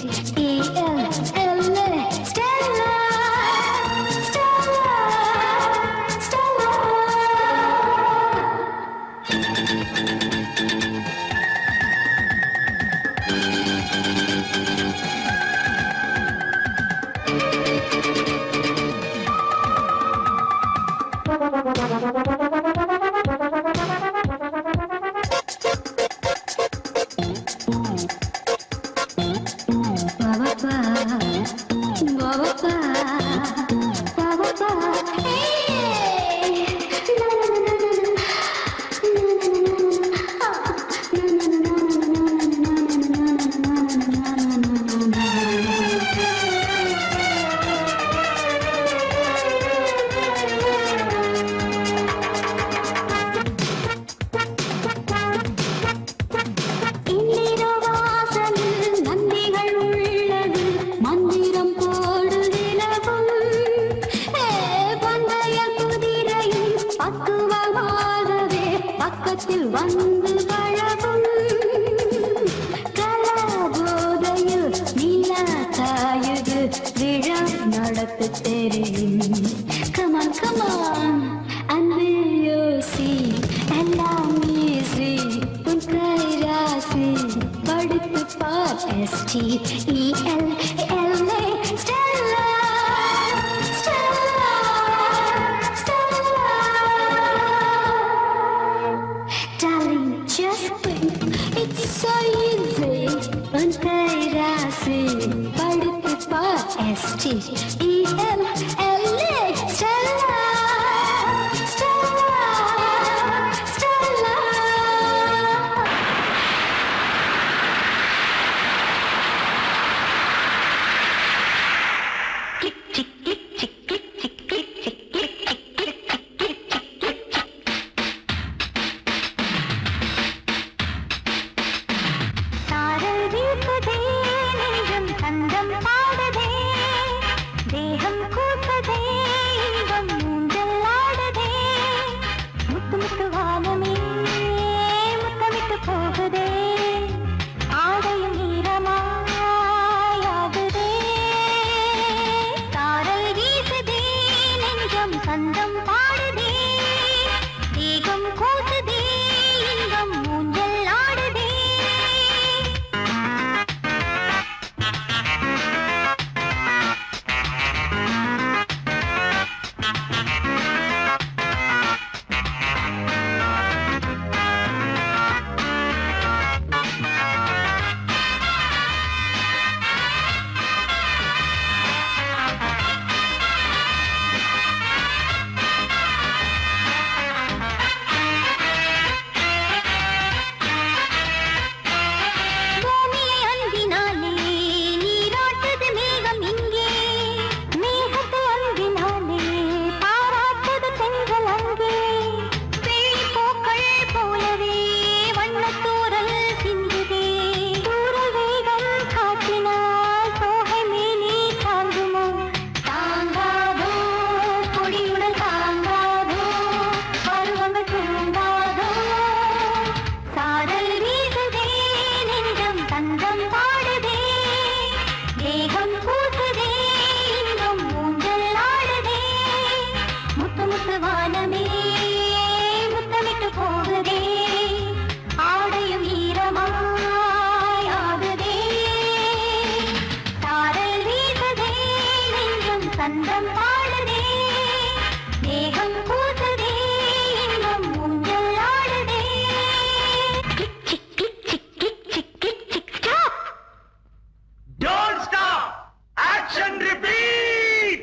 கோலத்தில் வந்து வழவும் கலாபோதையில் நிலா காயுது விழா நடத்து தெரியும். கமான் கமான் அன்பு யோசி எல்லாம் ஈஸி உன் கைராசி படித்து பார் STELLA Stella Stella Stella. Darling, just think it's so easy உன் கைராசி படித்து பார் STELLA ஸ்டெல்லா ஸ்டெல்லா ஸ்டெல்லா. சாரல் வீசுதே நெஞ்சம் சந்தம் பாடுதே தேகம் கூட்டதே இன்பம் மூஞ்சல் ஆடுதே முத்து முத்து வானமே முத்தமிட்டு போகுதே ஆடையும் ஈரமாயாகுதே. சாரல் வீசுதே நெஞ்சம் சந்தம் பாடுதே தேகம் கூட்டதே இன்பம் மூஞ்சல் ஆடுதே. பூமியை அன்பினாலே நீராட்டுது மேகம் இங்கே மேகத்தை அன்பினாலே பாராட்டுது தென்றல் அங்கே வெள்ளி பூக்கள் போலவே வண்ணத்தூரல் சிந்துதே தூரல் வேகம் காட்டினால் தோகை மேலே தாங்குமோ தாங்காதோ கொடியுடன் தாங்காதோ பருவங்கள் தூங்காதோ. சாரல் வீசுதே நெஞ்சம் தந்தம் பாடுதே தேகம் கூசுதே இன்பம் மூஞ்சல் ஆடுதே முத்து முத்து வானமே முத்தமிட்டு போகுதே ஆடையும் ஈரமாயாகுதே. சாரல் வீசுதே நெஞ்சம் தந்தம் பாடுதே தேகம் கூசுதே இன்பம் மூஞ்சல் ஆடுதே. Kick chick kick chick kick chick kick chick stop. Don't stop! Action repeat!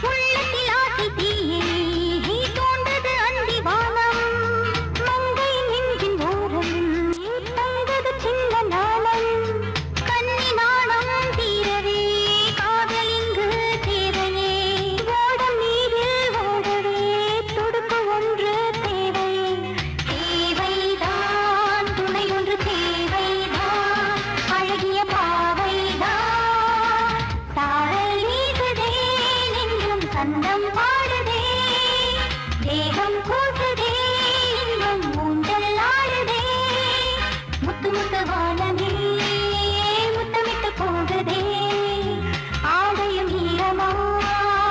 உள்ளத்தில் ஆசை தீயே நீ தோண்டது அந்தி வானம் மங்கை நெஞ்சின் ஓரம் தங்கது சின்ன நாளம் கண்ணி நாணம் தீரவே காதல் இங்கு தேவையே ஓடம் நீரில் ஓடவே துடுப்பு ஒன்று தேவையே தேவைதான் துணை ஒன்று தேவைதான் அழகிய பாவைதான். சாரல் வீசுதே நெஞ்சம் சந்தம் பாடுதே தேகம் கூசுதே இன்பம் மூஞ்சல் ஆடுதே முத்து முத்து வானமே முத்தமிட்டு போகுதே ஆடையும் ஈரமாயாகுதே.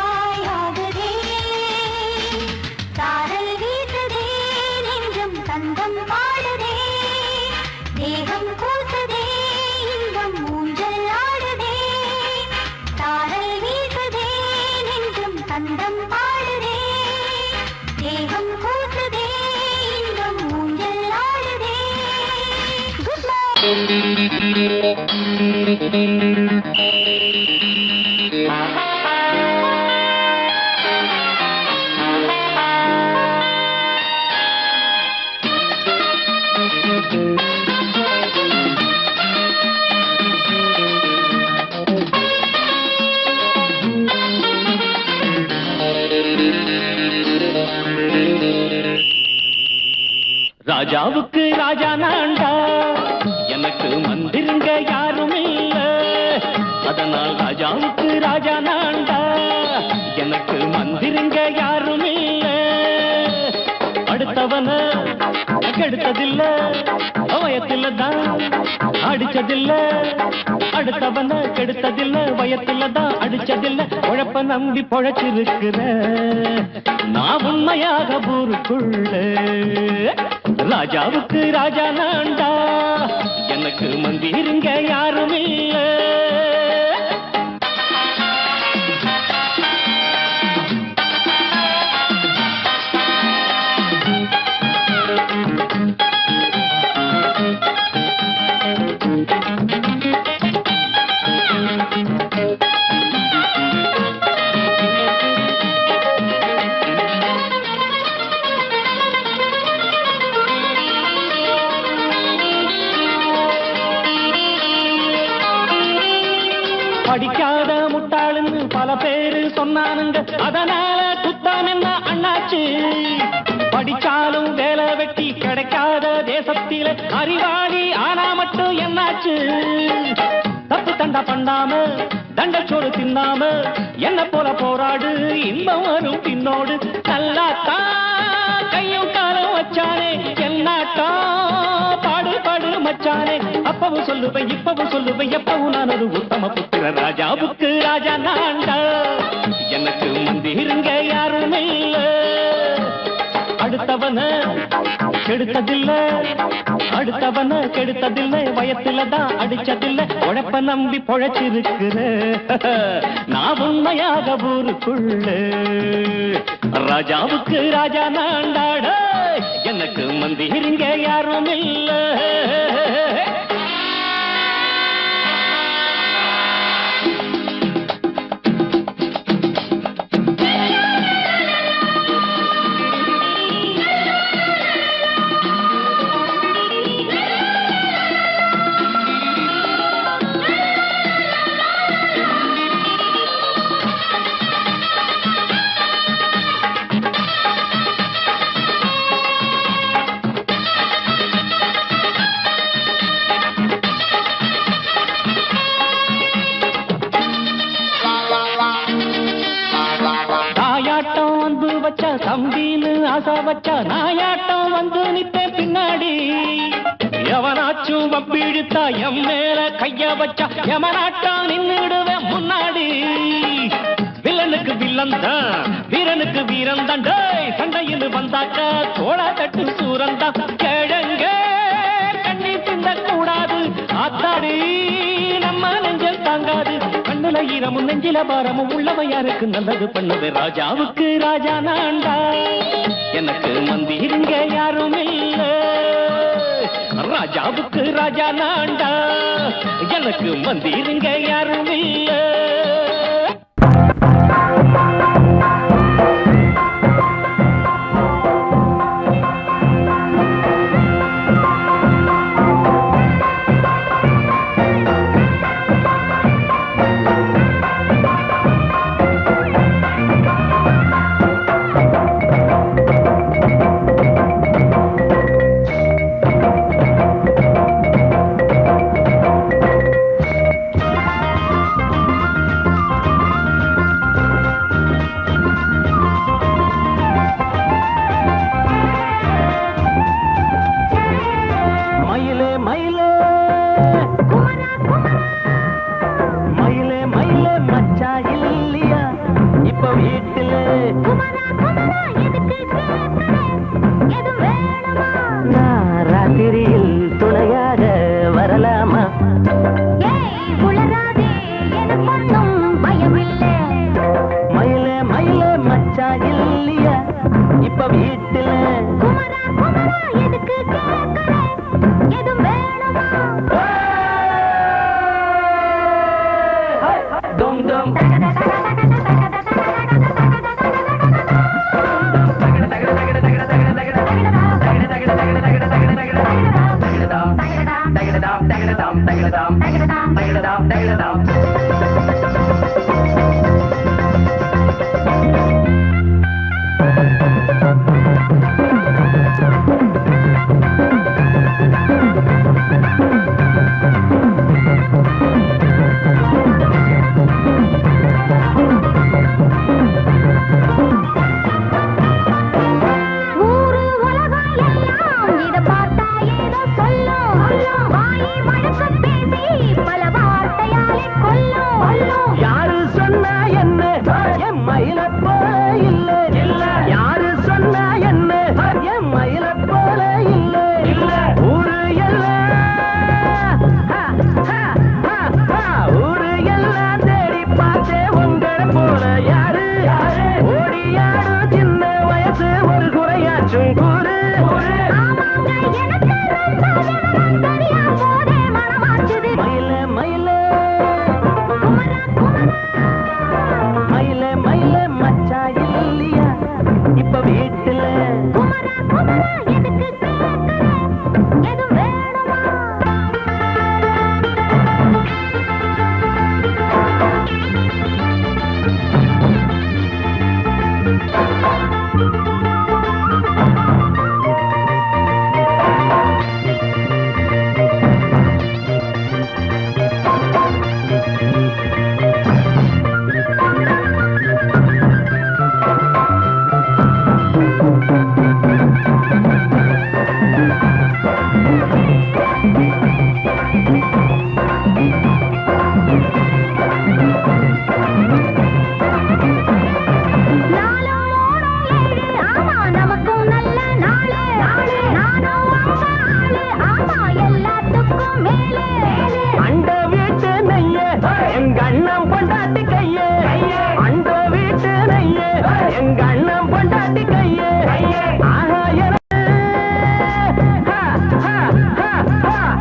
சாரல் வீசுதே நெஞ்சம் சந்தம் பாடுதே தேகம் கூசுதே இன்பம் மூஞ்சல் ஆடுதே. சாரல் வீசுதே நெஞ்சம் சந்தம் பாடுதே தேகம் கூசுதே இன்பம் மூஞ்சல் ஆடுதே. Good morning. ராஜாவுக்கு ராஜா நான்டா, எனக்கு மந்திருங்க யாரும் இல்ல. அதனால் ராஜாவுக்கு ராஜா நான்டா, எனக்கு மந்திருங்க யாரும் இல்ல. அடுத்தவன கெடுத்ததில்ல, வயத்தில தான் அடிச்சதில்ல. அடுத்தவன கெடுத்ததில்ல, வயத்தில தான் அடிச்சதில்ல. உழைப்ப நம்பி பொழைச்சிருக்கிற நான் உண்மையாக ஊருக்குள்ள. ராஜாவுக்கு ராஜா நான்டா, எனக்கு மந்திருங்க யாரும் இல்ல. படிக்காத முட்டாளுன்னு பல பேரு சொன்னானுங்க, அதனால குத்தாம் என்ன அண்ணாச்சு. படிச்சாலும் வேலை வெட்டி கிடைக்காத தேசத்தில அறிவாளி ஆனா மட்டும் என்னாச்சு. தப்பு தண்டா பண்ணாம தண்டச்சோறு தின்னாம என்ன போல போராடு, இன்பம் வரும் பின்னோடு. நல்லாத்தான் கையும் காலம் வச்சானே, என்னாட்டா பாடு பாடு மச்சானே. அப்பவும் சொல்லுவேன் இப்பவும் சொல்லுவேன், எப்பவும் நான் ஒரு உத்தம புத்திர. ராஜாவுக்கு ராஜா நான்டா, எனக்கு மந்திருங்க யாரும் இல்ல. அடுத்தவன கெடுத்ததில்ல, அடுத்தவன கெடுத்ததில்ல, வயத்தில தான் அடிச்சதில்ல. உழைப்ப நம்பி பொழைச்சிருக்கிற நான் உண்மையாக ஊருக்குள்ள. ராஜாவுக்கு ராஜா நான்டாட, எனக்கு மந்திருங்க யாரும் இல்ல. தம்பின்னு ஆசா வச்சா நாயாட்டம் வந்து நிப்பேன் பின்னாடி. எவனாச்சும் வப்பிழுத்தா எம் மேல கைய வச்சா எவனாட்டம் நின்னுடுவேன் முன்னாடி. வில்லனுக்கு வில்லன் தான், வீரனுக்கு வீரன் தான். சண்டையில் வந்தாக்கா தோளா தட்டு சூரன் தான். கிழங்க கண்ணி சிந்த கூடாது, ஆத்தாடி நம்ம நெஞ்சல் தாங்காது. கண்ணுல ஈரமும் நெஞ்சில பாரமும் உள்ளவ யாருக்கு நல்லது பண்ணது. ராஜாவுக்கு ராஜா நான்டா, எனக்கு மந்திருங்க யாரும் இல்ல. ராஜாவுக்கு ராஜா நான்டா, எனக்கு மந்திருங்க யாரும் இல்ல. கொஞ்சம் கூறு ஆமாங்க, எனக்கு ரொம்ப விவரம் தெரியாம போதே மனமாச்சுது. மயில மயில குமரா, குமரா, மயில மயில மச்சா இல்லையா இப்ப வீட்டுல குமரா, குமரா, எதுக்கு கேக்குற? எதுவும் வேணுமா? நாலும் மூணும் ஏழு, ஆமா நமக்கும் நல்ல நாளு. நானும் அம்மா ஆளு, ஆமா எல்லாத்துக்கும் மேலே. அண்ட வீட்டு நெய்ய எங்க அண்ணன் பொண்டாட்டி கையே அண்ட வீட்டு நெய்ய எங்க அண்ணன் பொண்டாட்டி கையே ஆஹா எனக்கு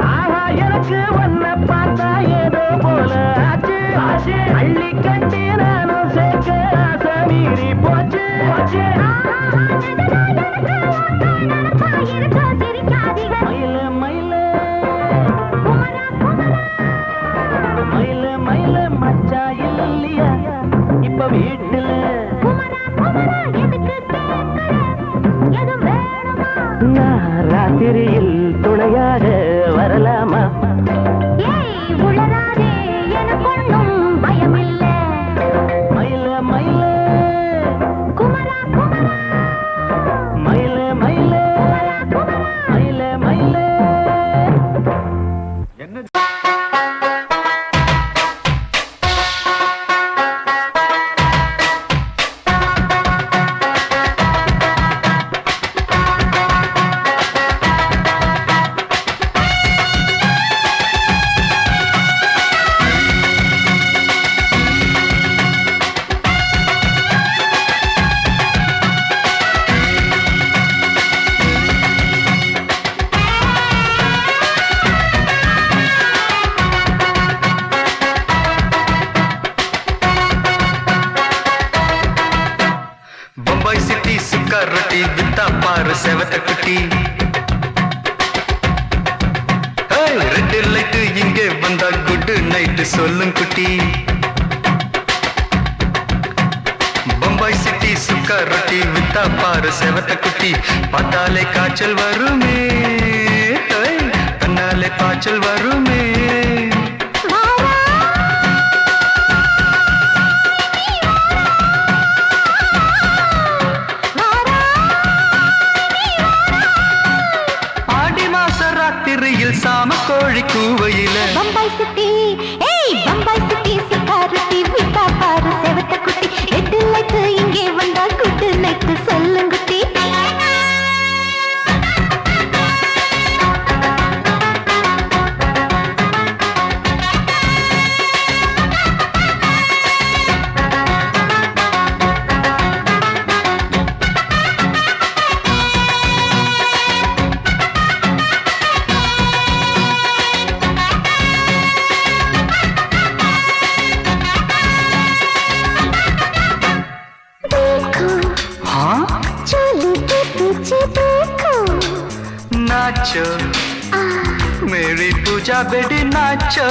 ஆஹா எனக்கு ஒன்ன பார்த்தா ஏதோ போல ஆச்சு அள்ளி கட்டி நானும் சேர்க்க ஆசை மீறி போச்சு மயில மயில மயில மயில மச்சா இல்லையா இப்ப வீட்டுல நான் ராத்திரியில் துணையாக வரலாமா மயில மயில மயில மயில மயில மயில பம்பாய் சிட்டி சுக்கா ரொட்டி வித்தா பாரு செவத்த குட்டி ரெட் லைட்டு இங்கே வந்தா குட் நைட்டு சொல்லும் குட்டி பம்பாய் சிட்டி சுக்கா ரொட்டி வித்தா பாரு செவத்த குட்டி பார்த்தாலே காய்ச்சல் வருமே கண்ணாலே காய்ச்சல் வருமே ராத்திரியில் சாம கோழி கூவையில பம்பாய் சிட்டி, ஏய் பம்பாய் சிட்டி சிக்காரத்தி விட்டா பாரு செவத்த குட்டி ரெட் லைட் இங்கே வந்தா குட் நைட் சொல்லுங்குட்டி नाचो मेरी पूजा बेटी नाचो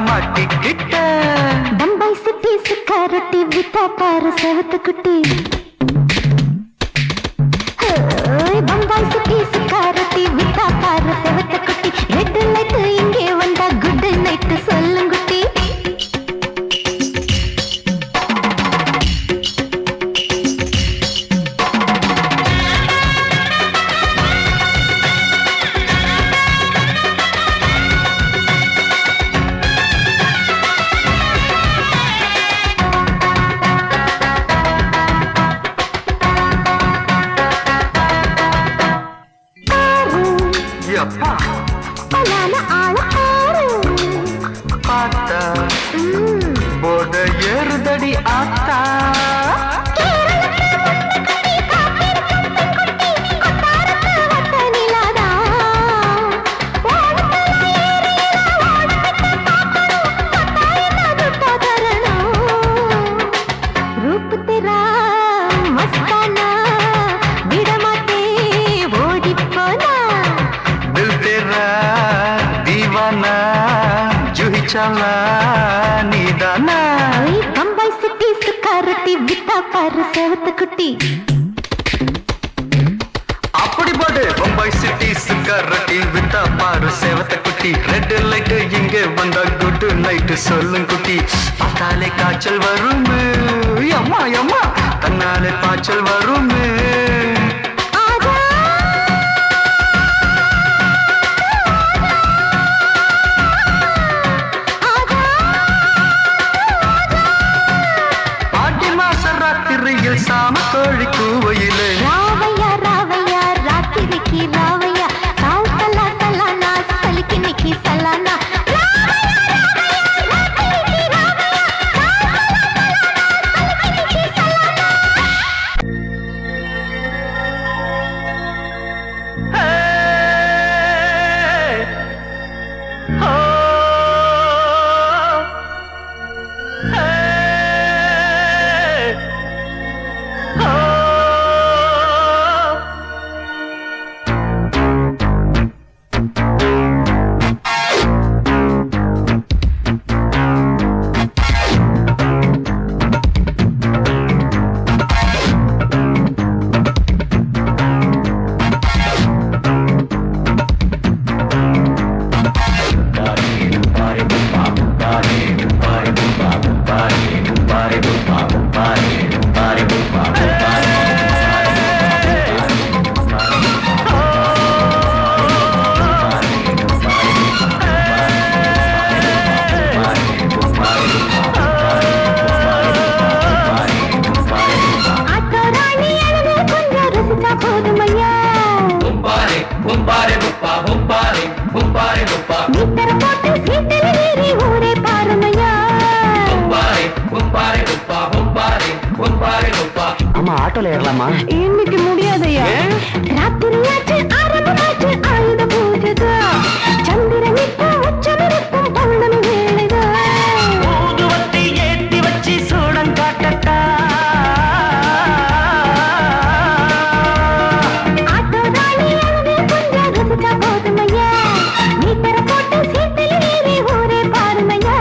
மாட்டிக்கிட்ட பம்பாய் சிட்டி சிக்காரட்டி வித்தா பாரு செவத்த குட்டி பம்பாய் சிட்டி சிக்காரட்டி வித்தா பாரு செவத்த குட்டி ரெட் லைட் இங்கே வந்தா குட் நைட் சொல்லுங்குட்டி அப்பா பலான ஆள ஆறு பார்த்தா போட ஏறுதடி ஆத்தா चला नीदाना बम्बई सिटी सुकारती विता पार सेवत कुटी அப்படி போடு பம்பாய் சிட்டி சுக்கரட்டி விட்டா பாரு சேவத்த குட்டி ரெட் லைட் இங்க வந்தா குட் நைட் சொல்லும் குட்டி பார்த்தாலே காய்ச்சல் வருமே அம்மா அம்மா தன்னாலே பாய்ச்சல் வருமே சாம கோழி கூவையிலே ராவையா ராவையா ராத்திரிக்கு ராவையா சாவு சல்லா சல்லானா சலிக்கு நிக்கி சல்லானா அம்மா ஆட்டோல ஏறலாமா? இன்னைக்கு முடியாதையா ராத்திரியாச்சு ஆரம்பமாச்சு ஆயுத பூஜைதா சந்திரனிட்டு உச்சமிருக்கும் பௌர்ணமி வேளைதா ஊதுவத்தி ஏத்தி வச்சு சூடம் காட்டட்டா ஆட்டோ ராணி அழுது கொஞ்சம் ருசிச்சா போதுமையா நீ தர போட்டு சீட்டில் ஏறி ஊரே பாருமையா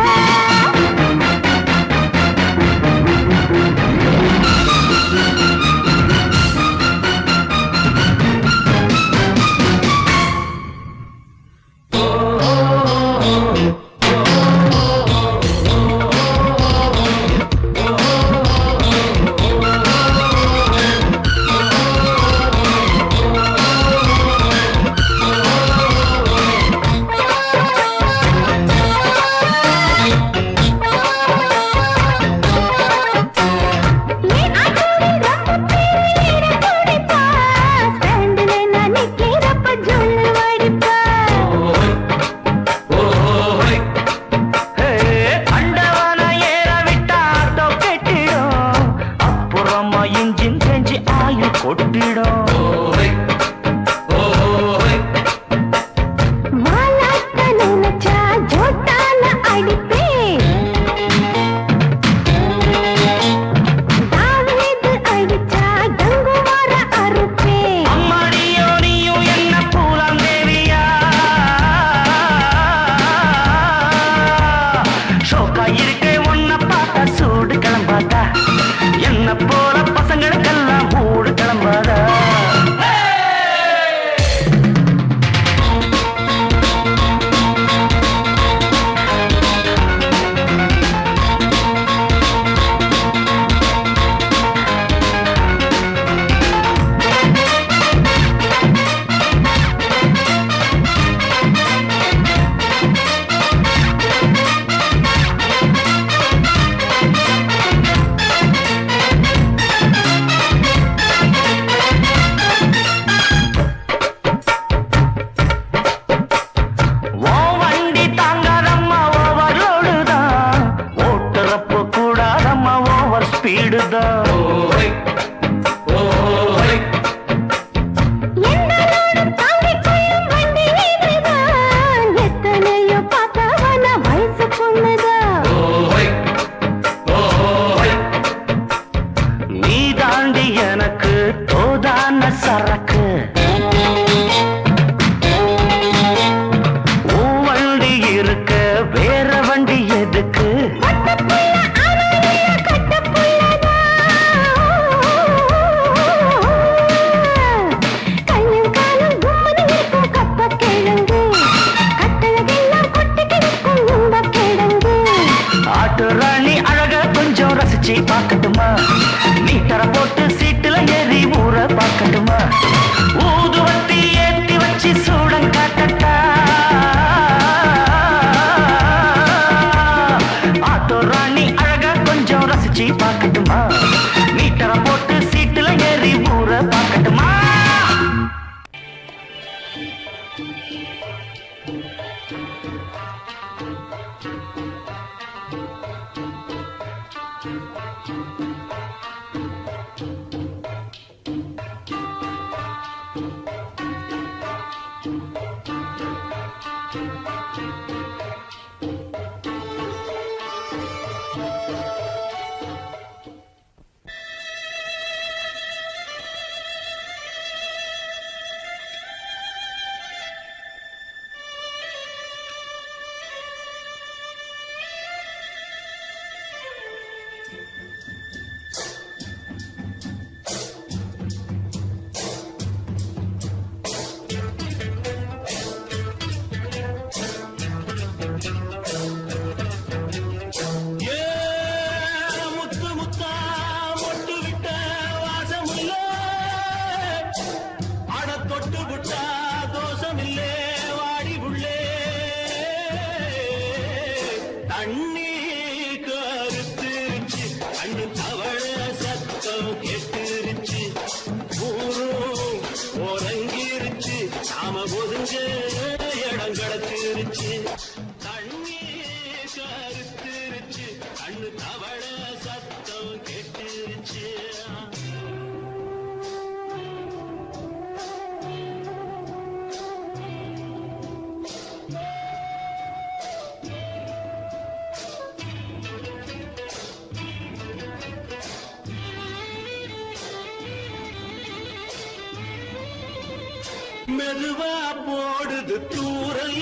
மெதுவா போடுது தூரல்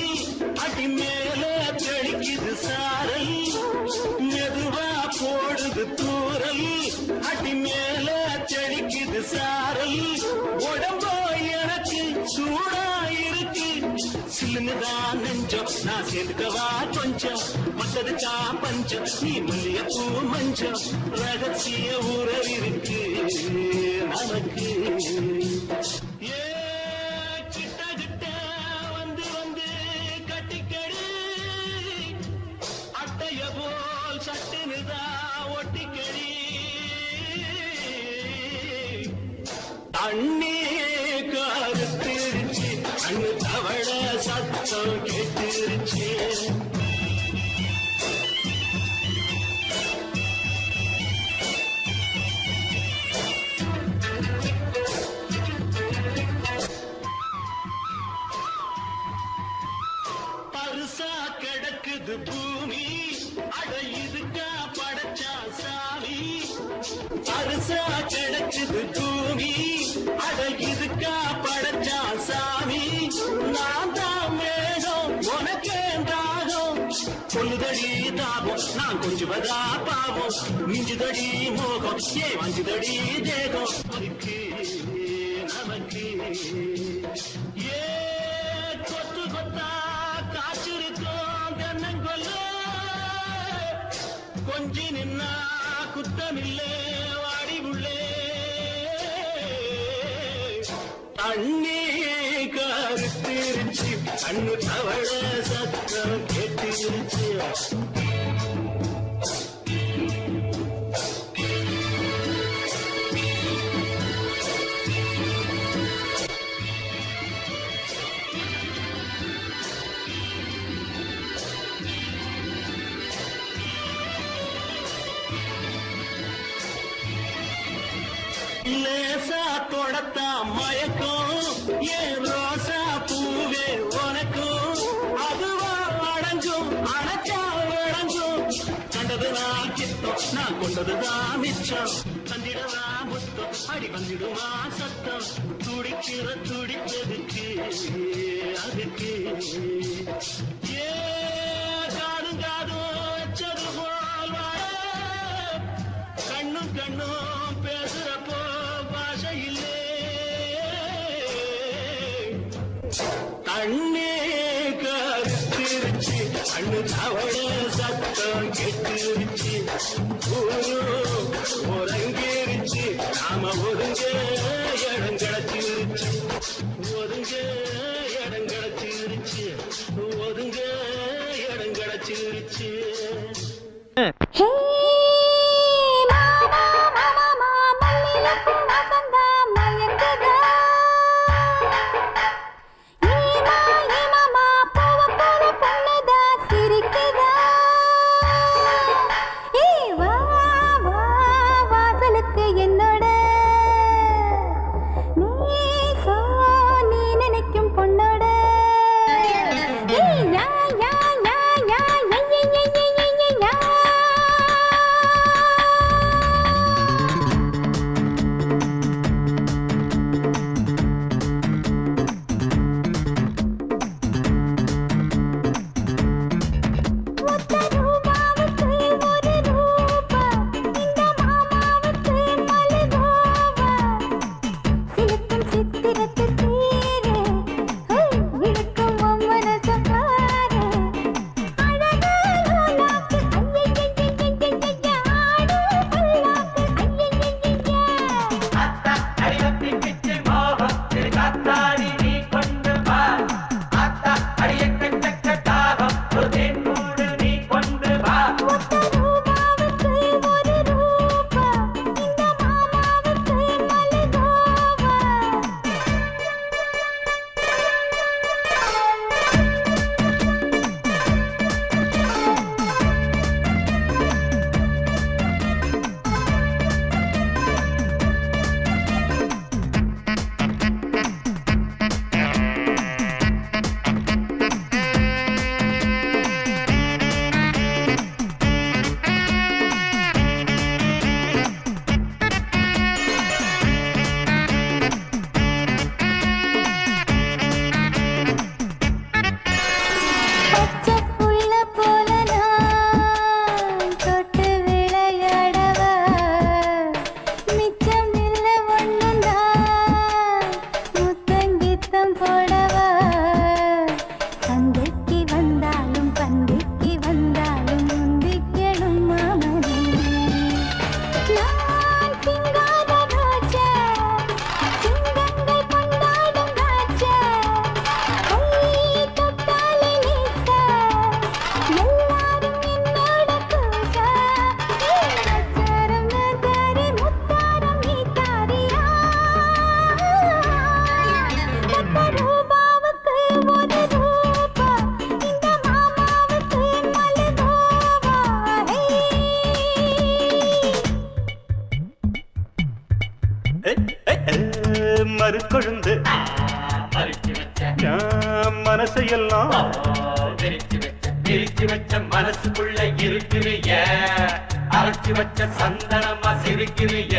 அடி மேல தெளிக்குது சாரல் மெதுவா போடுது தூரல் அடி மேல தெளிக்குது சாரல் உடம்போ எனக்கு சூடா இருக்கு சில்லுதான் நெஞ்சம் நான் சேர்ந்துக்கவா கொஞ்சம் மத்ததுக்கா பஞ்சம் நீ மல்லியப்பூ மஞ்சம் ரகசிய உறவிருக்கு நமக்கு தண்ணி கருத்திருச்சு அண்ணு தவள சத்தம் கேட்டுருச்சு பருசா கிடக்குது பூமி அட இதுக்கா படைச்சா சாமி பருசா கிடக்குது பூமி அட இதுக்கா படைச்சா சாமி நான் தான் மேகம் உனக்கே தாகம் சொல்லுதடி தாபம் நான் கொஞ்சுவதா பாவம் மிஞ்சுதடி மோகம் ஏ வஞ்சுதடி தேகம் அதுக்கு நமக்கு ஏ கொத்து கொத்தா காய்ச்சிருக்கோம் தென்னங்கொல்ல கொஞ்சி நின்னா குத்தமில்லே வாடி உள்ளே தண்ணி கருத்திருச்சு கண்ணு தவள சத்தம் கேட்டிருச்சு லேசா தொடத்தா மயக்கும் ஏன் ரோசா பூவே உனக்கும் அதுவா அடங்கும் அணைச்சா விளங்கும் கண்டதுதான் கித்தம் நான் கொண்டதுதான் மிச்சம் தந்திடவா முத்தம் அடி வந்திடுமா சத்தம் துடிக்கிற துடிப்பதுக்கு அதுக்கு ஏ காதும் காதும் வச்சது போல் வாழ கண்ணும் கண்ணும் பேசுறப்போ பாஷை இல்லே தண்ணி கருத்திருச்சு கண்ணு தவள சத்தம் கெட்டிருச்சு ஒருங்கிருச்சு நாம ஒருங்க இடம் கிடச்சிருச்சு ஒருங்க இடம் கிடச்சிருச்சு ஒருங்க இடம் கிடச்சிருச்சு மல்லிகைப்பூ வசந்தா மயங்குதா என் மனசையெல்லாம் பிரிச்சு வச்ச மனசுக்குள்ள இருக்குறிய அரைச்சு வச்ச சந்தனமா சிரிக்கிறிய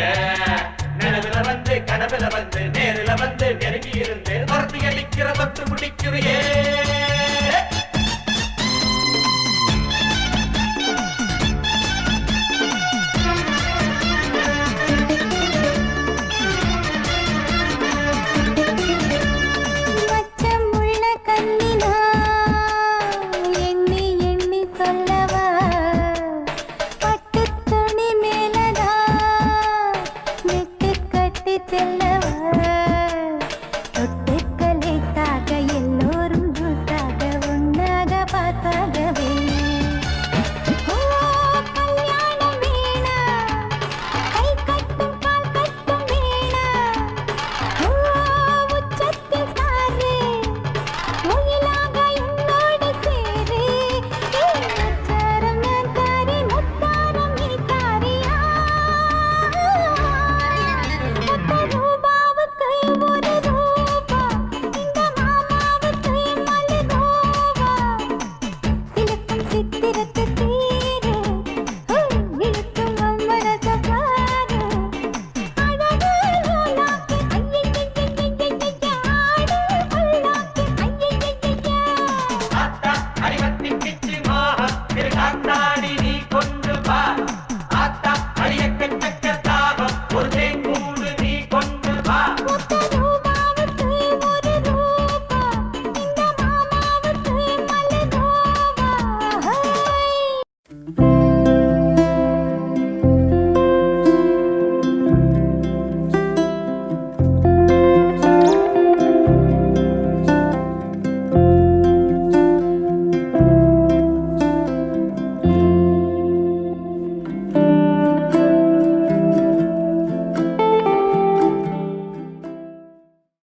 நிலவுல வந்து கனவுல வந்து நேருல வந்து நெருங்கி இருந்து வரத்து அடிக்கிற தொட்டு முடிக்கிறியே